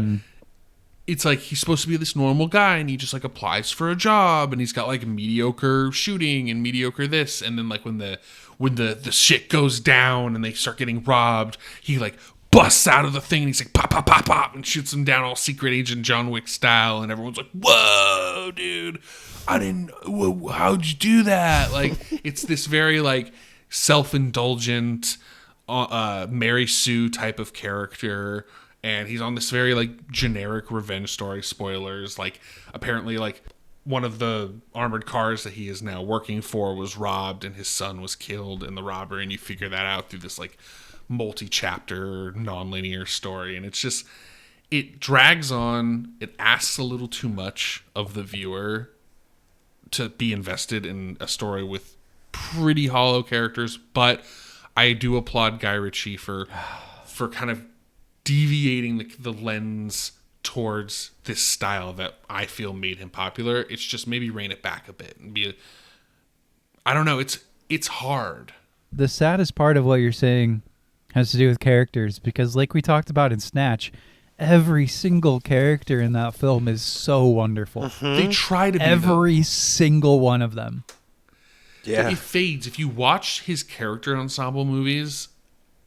it's like he's supposed to be this normal guy, and he just like applies for a job, and he's got like mediocre shooting and mediocre this, and then like when the shit goes down and they start getting robbed, he like busts out of the thing and he's like pop pop pop pop and shoots them down all secret agent John Wick style, and everyone's like, whoa dude, how'd you do that? Like it's this very like self-indulgent Mary Sue type of character, and he's on this very like generic revenge story. Spoilers, like apparently like one of the armored cars that he is now working for was robbed, and his son was killed in the robbery, and you figure that out through this like multi-chapter non-linear story, and it's just, it drags on. It asks a little too much of the viewer to be invested in a story with pretty hollow characters, but I do applaud Guy Ritchie for kind of deviating the lens towards this style that I feel made him popular. It's just maybe rein it back a bit and I don't know. It's hard. The saddest part of what you're saying has to do with characters, because like we talked about in Snatch, every single character in that film is so wonderful. They try to be Every single one of them. Yeah. But it fades. If you watch his character ensemble movies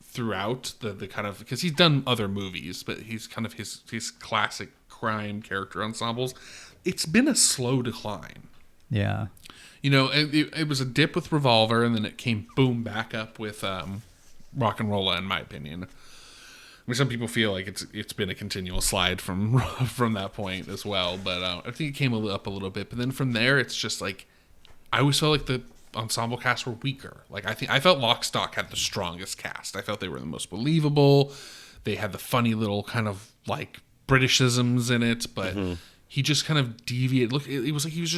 throughout the kind of, because he's done other movies, but he's kind of his classic crime character ensembles, it's been a slow decline. Yeah. You know, it was a dip with Revolver, and then it came boom back up with Rock and Rolla, in my opinion. I mean, some people feel like it's been a continual slide from that point as well, but I think it came up a little bit. But then from there, it's just like, I always felt like the ensemble cast were weaker. Like, I felt Lock, Stock had the strongest cast. I felt they were the most believable. They had the funny little kind of like Britishisms in it, but he just kind of deviated. Look, it was like he was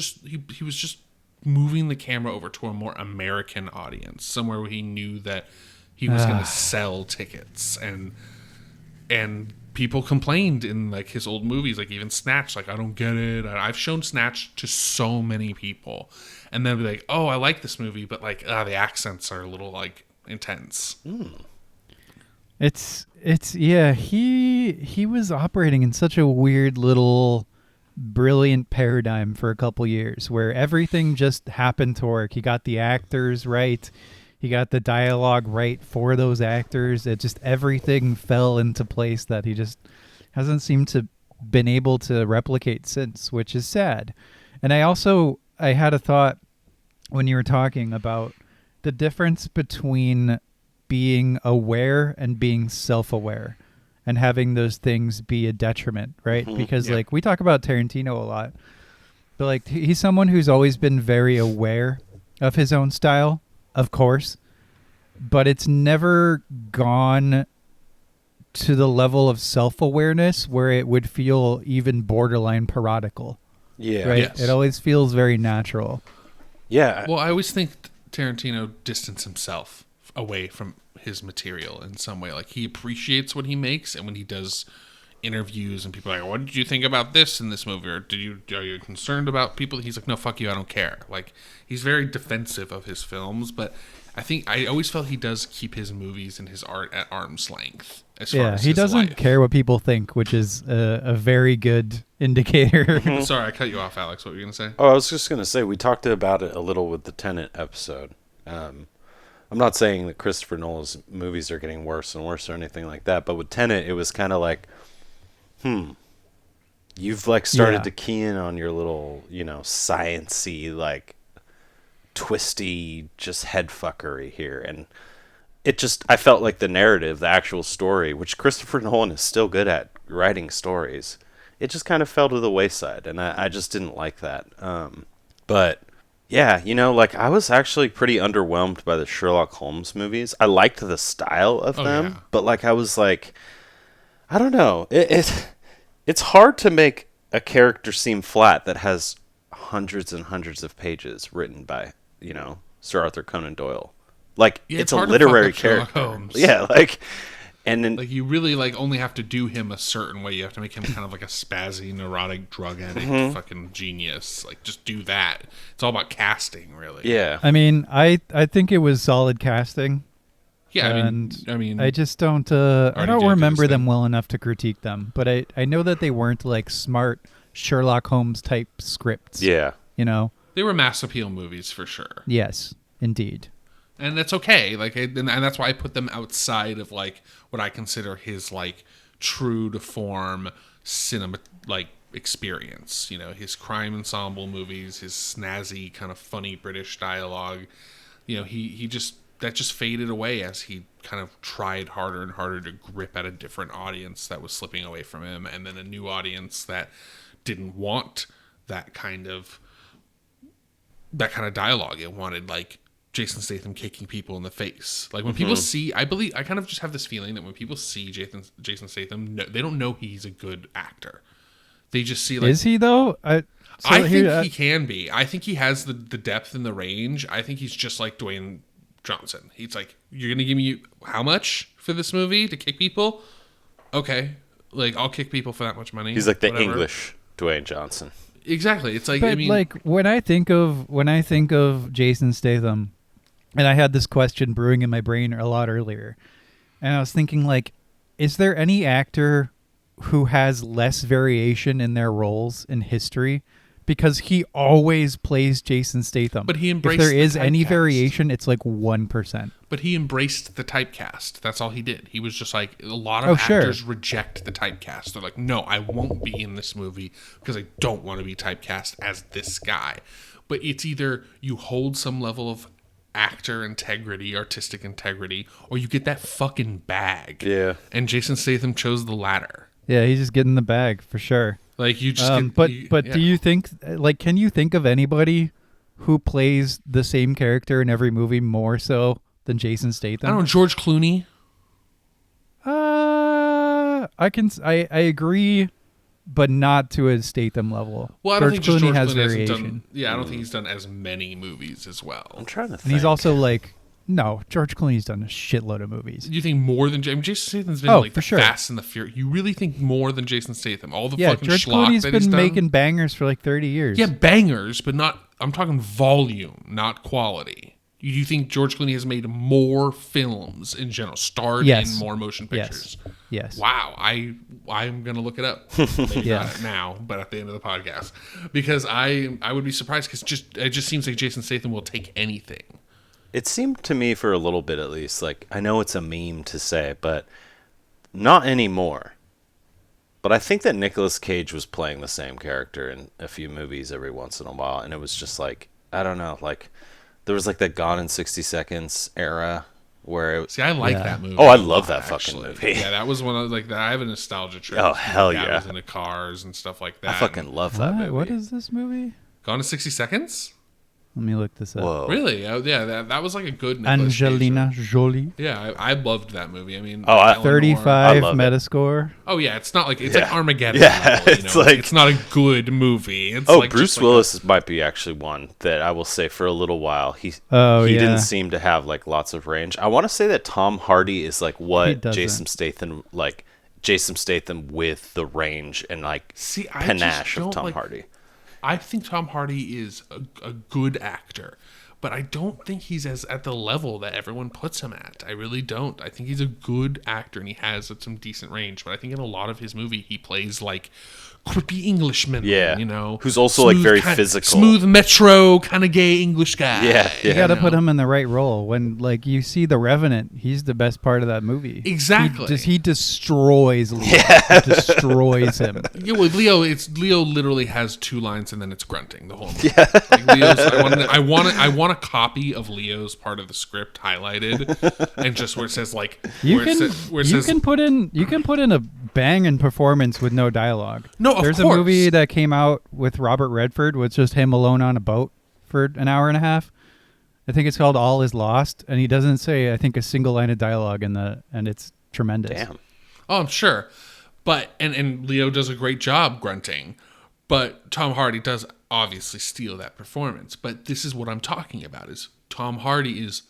just moving the camera over to a more American audience, somewhere where he knew that he was going to sell tickets, and people complained in like his old movies, like even Snatch, like, I don't get it. I've shown Snatch to so many people, and they'll be like, oh, I like this movie, but like the accents are a little like intense. It's yeah, he was operating in such a weird little brilliant paradigm for a couple years where everything just happened to work. He got the actors right. He got the dialogue right for those actors. It just, everything fell into place that he just hasn't seemed to been able to replicate since, which is sad. And I had a thought when you were talking about the difference between being aware and being self-aware, and having those things be a detriment, right? Because like we talk about Tarantino a lot, but like he's someone who's always been very aware of his own style, of course, but it's never gone to the level of self-awareness where it would feel even borderline parodical. Yeah. Right? Yes. It always feels very natural. Yeah. Well, I always think Tarantino distanced himself away from his material in some way. Like, he appreciates what he makes, and when he does interviews and people are like, what did you think about this in this movie, or are you concerned about people, he's like, no, fuck you, I don't care. Like, he's very defensive of his films, but I always felt he does keep his movies and his art at arm's length as far as He his doesn't life. care what people think, which is a very good indicator. Sorry, I cut you off, Alex. What were you gonna say? Oh, I was just going to say, we talked about it a little with the Tenet episode. I'm not saying that Christopher Nolan's movies are getting worse and worse or anything like that, but with Tenet, it was kind of like, you've like started to key in on your little, science-y, like twisty, just head fuckery here. And it just, I felt like the narrative, the actual story, which Christopher Nolan is still good at writing stories, it just kind of fell to the wayside. And I just didn't like that. But yeah, like I was actually pretty underwhelmed by the Sherlock Holmes movies. I liked the style of them, but like I was like, I don't know. It's hard to make a character seem flat that has hundreds and hundreds of pages written by, Sir Arthur Conan Doyle. Like, Yeah, it's a hard to literary fuck up Sherlock character. Holmes. Yeah, like, and then Like, you really like only have to do him a certain way. You have to make him kind of like a spazzy, neurotic, drug addict, fucking genius. Like, just do that. It's all about casting, really. yeah, I mean, I think it was solid casting. Yeah, And I mean, I just don't I Already don't did remember this them thing. well enough to critique them, but I know that they weren't like smart Sherlock Holmes type scripts. yeah. they were mass appeal movies for sure. Yes, indeed. And that's okay. Like, and that's why I put them outside of like what I consider his like true to form cinema like experience. His crime ensemble movies, his snazzy kind of funny British dialogue. He just that just faded away as he kind of tried harder and harder to grip at a different audience that was slipping away from him, and then a new audience that didn't want that kind of dialogue. It wanted like Jason Statham kicking people in the face. Like, when people see, I kind of just have this feeling that when people see Jason Statham, they don't know he's a good actor. They just see like, Is he though? I think he can be. I think he has the depth and the range. I think he's just like Dwayne Johnson. He's like, you're going to give me how much for this movie to kick people? Okay. Like, I'll kick people for that much money. He's like the whatever. English Dwayne Johnson. Exactly. It's like, But I mean, like when I think of Jason Statham, and I had this question brewing in my brain a lot earlier. and I was thinking, like, is there any actor who has less variation in their roles in history? Because he always plays Jason Statham. But he embraced If there the is any typecast. variation, it's like 1%. But he embraced the typecast. That's all he did. He was just like, a lot of sure. actors reject the typecast. They're like, no, I won't be in this movie because I don't want to be typecast as this guy. But it's either you hold some level of actor integrity, artistic integrity, or you get that fucking bag. Yeah. And Jason Statham chose the latter. Yeah, he's just getting the bag for sure. Like you just But yeah. do you think, like, can you think of anybody who plays the same character in every movie more so than Jason Statham? I don't know, George Clooney. I agree, but not to a Statham level. Well, I don't think just George has Clooney hasn't variation. done. Yeah, I don't think he's done as many movies as well. I'm trying to think. And he's also like, no, George Clooney's done a shitload of movies. You think more than Jason Statham's been like for sure. Fast and the Furious? You really think more than Jason Statham? All the Yeah, fucking George schlock Clooney's that he's been done? making bangers for like 30 years. Yeah, bangers, but not. I'm talking volume, not quality. You think George Clooney has made more films in general, starred Yes. in more motion pictures? Yes. Wow, I'm gonna look it up. Maybe Yeah. not now, but at the end of the podcast, because I would be surprised because it just seems like Jason Statham will take anything. It seemed to me, for a little bit at least, like, I know it's a meme to say, but not anymore. But I think that Nicolas Cage was playing the same character in a few movies every once in a while, and it was just like, I don't know, like, there was like that Gone in 60 Seconds era where it was... See, I like Yeah. that movie. Oh, I a love lot, that fucking actually. movie. Yeah, that was one of like that. I have a nostalgia trip. Oh, hell My dad yeah. was into cars and stuff like that. I fucking love that movie. What is this movie? Gone in 60 Seconds? Let me look this up. Whoa. Really? Oh, yeah, that was like a good Nicolas Cage Angelina movie. Jolie. Yeah, I loved that movie. I mean, Oh, Eleanor- 35 I love it. Metascore. Oh yeah, it's not like it's Yeah. like Armageddon. Yeah, level, it's like- it's not a good movie. It's Oh, like Bruce just like Willis might be actually one that I will say for a little while. He Oh, yeah. didn't seem to have like lots of range. I want to say that Tom Hardy is like He what doesn't. Jason Statham with the range and like See, I panache just of don't Tom like- Hardy. I think Tom Hardy is a good actor, but I don't think he's at the level that everyone puts him at. I really don't. I think he's a good actor and he has some decent range, but I think in a lot of his movie he plays like quippy Englishman. Yeah. You know, Who's also, like, very kind- physical. smooth metro kind of gay English guy. Yeah, You yeah. got to know? put him in the right role. When like you see The Revenant, he's the best part of that movie. Exactly. He destroys Leo. He destroys him. Yeah, well, Leo literally has 2 lines and then it's grunting the whole movie. Yeah. Like Leo's, I want a copy of Leo's part of the script highlighted and just where it says like You where it can sa- where it you says can put in a banging performance with no dialogue. No, of There's course. a movie that came out with Robert Redford with just him alone on a boat for an hour and a half. I think it's called All Is Lost, and he doesn't say I think a single line of dialogue and it's tremendous. Damn. Oh, I'm sure. But and Leo does a great job grunting. But Tom Hardy does obviously steal that performance. But this is what I'm talking about is Tom Hardy is,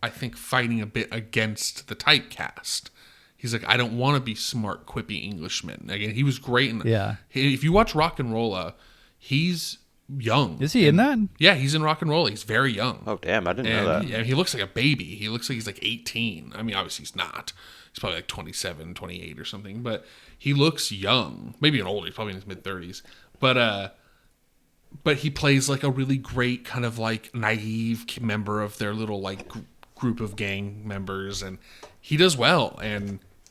I think, fighting a bit against the typecast. He's like, I don't want to be smart, quippy Englishman. Again, he was great in Yeah. If you watch Rock and Rolla, he's young. Is he in that? Yeah, he's in Rock and Rolla. He's very young. Oh, damn. I didn't know that. And he looks like a baby. He looks like he's like 18. I mean, obviously he's not. He's probably like 27, 28 or something. But he looks young. Maybe an older. He's probably in his mid-30s. But he plays like a really great kind of like naive member of their little like group of gang members. And he does well.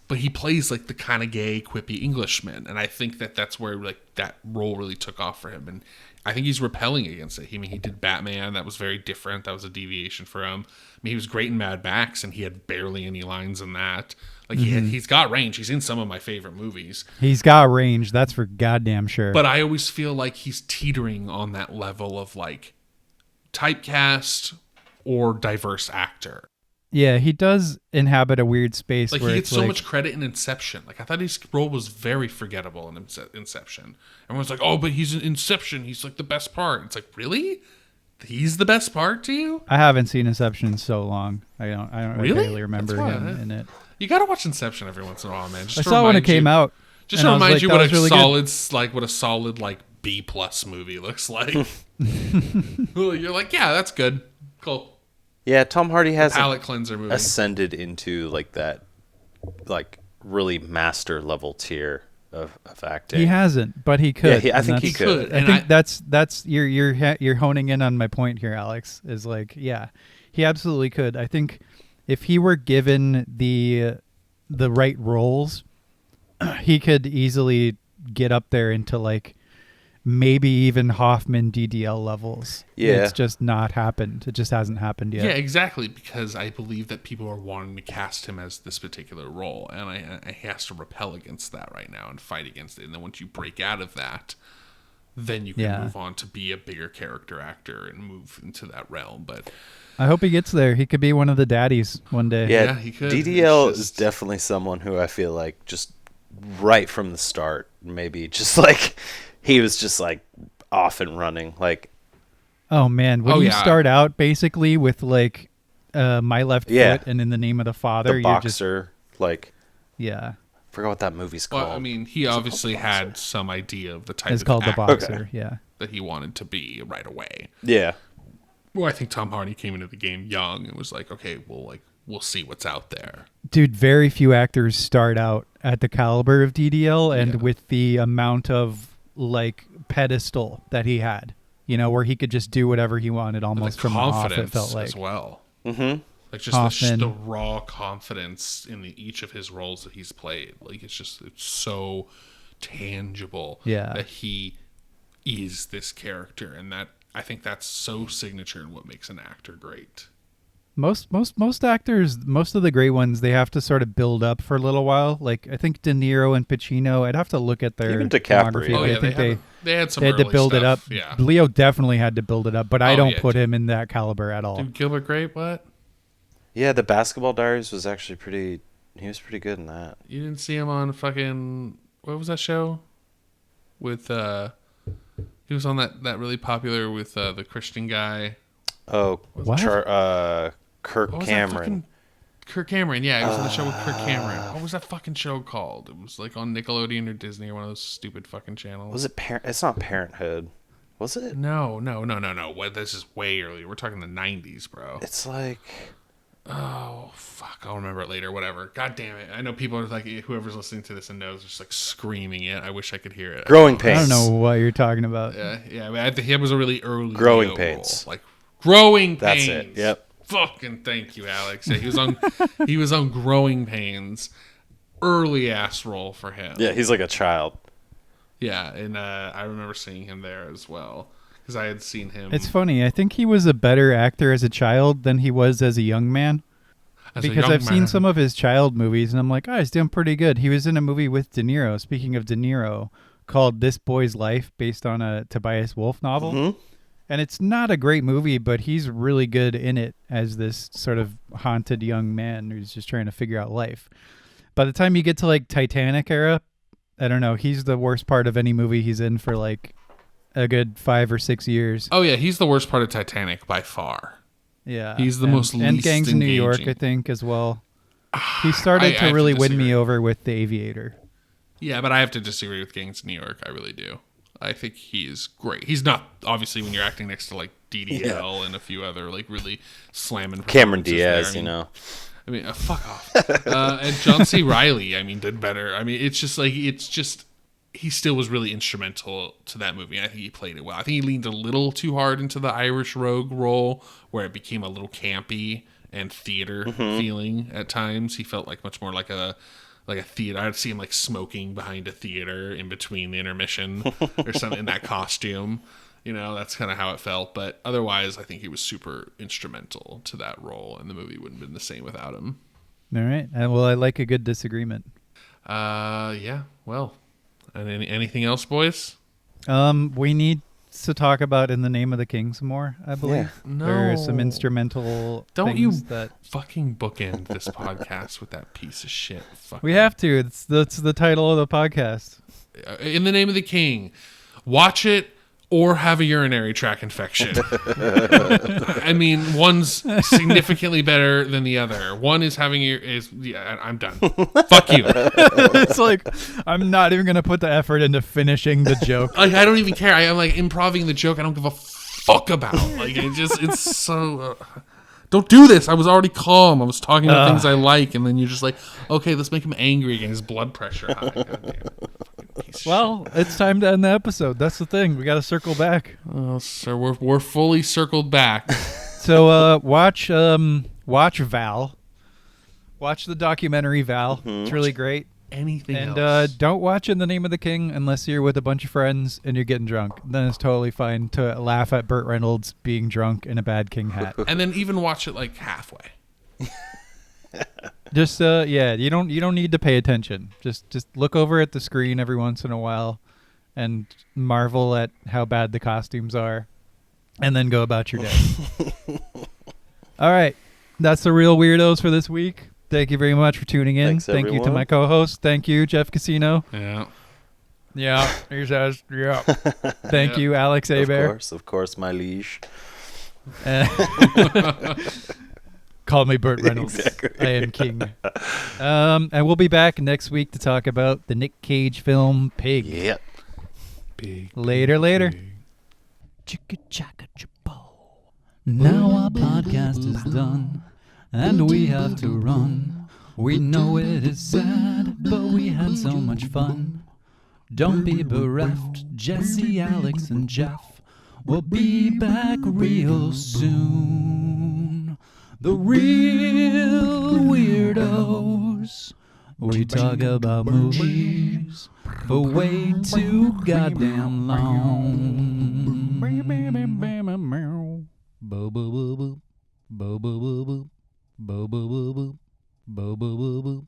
But he plays like the kind of gay, quippy Englishman. And I think that's where like that role really took off for him. And I think he's repelling against it. I mean, he did Batman. That was very different. That was a deviation for him. I mean, he was great in Mad Max, and he had barely any lines in that. Like, he's got range. He's in some of my favorite movies. He's got range. That's for goddamn sure. But I always feel like he's teetering on that level of, like, typecast or diverse actor. yeah, he does inhabit a weird space. Like, where he it's gets so like, much credit in Inception. Like, I thought his role was very forgettable in Inception. Everyone's like, oh, but he's in Inception. He's, like, the best part. It's like, really? He's the best part to you? I haven't seen Inception in so long. I don't Really? really remember That's him why, in it. You gotta watch Inception every once in a while, man. Just I to saw when it remind came you- out. Just and to I was remind like, you that what a was really good. solid like B plus movie looks like. You're like, yeah, that's good. Cool. Yeah, Tom Hardy has Palate cleanser movie. ascended into like that like really master level tier of acting. He hasn't, but he could. Yeah, I and think he that's- could. I And think that's you're honing in on my point here, Alex. Is like, yeah, he absolutely could. I think if he were given the right roles, he could easily get up there into like maybe even Hoffman DDL levels. Yeah. It's just not happened. It just hasn't happened yet. Yeah, exactly. Because I believe that people are wanting to cast him as this particular role, and he has to repel against that right now and fight against it. And then once you break out of that, then you can move on to be a bigger character actor and move into that realm. But I hope he gets there. He could be one of the daddies one day. Yeah, he could. DDL It's is just- definitely someone who I feel like just right from the start, maybe just like he was just like off and running. Like, Oh man, when you start out basically with like My Left Yeah. Foot and In the Name of the Father, the you're just boxer, like, yeah. forgot what that movie's called. Well, I mean, he obviously had some idea of the type It's of called The actor Boxer. Yeah. that he wanted to be right away. Yeah. Well, I think Tom Hardy came into the game young and was like, okay, we'll see what's out there. Dude, very few actors start out at the caliber of DDL and Yeah. with the amount of like pedestal that he had. You know, where he could just do whatever he wanted almost The from off, it confidence felt like. as well. Mm-hmm. Like just Hoffman. the raw confidence in each of his roles that he's played. Like it's so tangible Yeah. that he is this character, and that I think that's so signature in what makes an actor great. Most actors, most of the great ones, they have to sort of build up for a little while. Like I think De Niro and Pacino, I'd have to look at their Even DiCaprio. filmography, Oh but yeah, I think they had some they had to early build it up. stuff. Yeah. Leo definitely had to build it up, but I Oh, don't yeah, put him in that caliber at all. Dude, Gilbert Grape, what? Yeah, the Basketball Diaries was actually he was pretty good in that. You didn't see him on fucking what was that show? With he was on that really popular with the Christian guy. Oh, What? Kirk What was that Cameron. fucking- Kirk Cameron, yeah, he was on the show with Kirk Cameron. What was that fucking show called? It was like on Nickelodeon or Disney or one of those stupid fucking channels. Was it It's not Parenthood. Was it? No. What? This is way earlier. We're talking the 90s, bro. It's like Oh, fuck. I'll remember it later. Whatever. God damn it. I know people are like, whoever's listening to this and knows, just like screaming it. I wish I could hear it. Growing I Pains. don't know what you're talking about. Yeah. I mean, I think he was a really early Growing Leo Pains. role. Like, Growing That's Pains. it. Yep. Fucking thank you, Alex. Yeah, he was on Growing Pains. Early ass role for him. Yeah, he's like a child. Yeah, and I remember seeing him there as well because I had seen him. It's funny. I think he was a better actor as a child than he was as a young man. as a Because young I've seen man. some of his child movies, and I'm like, oh, he's doing pretty good. He was in a movie with De Niro, speaking of De Niro, called This Boy's Life, based on a Tobias Wolff novel. Mm-hmm. And it's not a great movie, but he's really good in it as this sort of haunted young man who's just trying to figure out life. By the time you get to like Titanic era, I don't know, he's the worst part of any movie he's in for like a good 5 or 6 years. Oh yeah, he's the worst part of Titanic by far. Yeah. He's the most And least Gangs in New York, engaging. I think, as well. He started I to have to really win me disagree. over with The Aviator. Yeah, but I have to disagree with Gangs in New York. I really do. I think he is great. He's not obviously when you're acting next to like DDL and a few other like really slamming Cameron performances Diaz, there. I mean, you know. I mean, fuck off. And John C. Reilly, I mean, did better. I mean, it's just he still was really instrumental to that movie. And I think he played it well. I think he leaned a little too hard into the Irish rogue role, where it became a little campy and theater feeling at times. He felt like much more like a theater. I'd see him like smoking behind a theater in between the intermission or something in that costume. You know, that's kind of how it felt. But otherwise, I think he was super instrumental to that role, and the movie wouldn't have been the same without him. All right. Well, I like a good disagreement. Yeah. Well, and anything else, boys? We need to talk about In the Name of the King some more, I believe. No. There are some instrumental Don't things you that fucking bookend this podcast with that piece of shit. Fucking, we have to. That's the title of the podcast. In the Name of the King, watch it or have a urinary tract infection. I mean, one's significantly better than the other. One is having I'm done. Fuck you. It's like I'm not even gonna put the effort into finishing the joke. Like, I don't even care. I'm like improving the joke. I don't give a fuck about. Like, it's so. Don't do this. I was already calm. I was talking about things I like, and then you're just like, okay, let's make him angry again. His blood pressure high. Well, it's time to end the episode. That's the thing. We got to circle back. Oh, sir, we're fully circled back. So watch Val. Watch the documentary Val. It's really great. Anything And else? don't watch In the Name of the King unless you're with a bunch of friends and you're getting drunk. Then it's totally fine to laugh at Burt Reynolds being drunk in a bad king hat. And then even watch it like halfway. Just you don't need to pay attention. Just look over at the screen every once in a while and marvel at how bad the costumes are, and then go about your day. All right, that's the Real Weirdos for this week. Thank you very much for tuning in. Thanks, Thank you to everyone. my co-host. Thank you, Jeff Casino. Yeah. Yeah, he says. Yeah. Thank Yeah. you, Alex Aber. Of course, my liege. Call me Burt Reynolds. Exactly. I am king. And we'll be back next week to talk about the Nick Cage film Pig. Yep. Later. Chicka chaka chapo. Now our podcast is done, and we have to run. We know it is sad, but we had so much fun. Don't be bereft, Jesse, Alex, and Jeff. We'll be back real soon. The Real Weirdos. We talk about movies for way too goddamn long. Bo bo bo bo bo bo bo bo bo bo bo bo bo bo bo bo.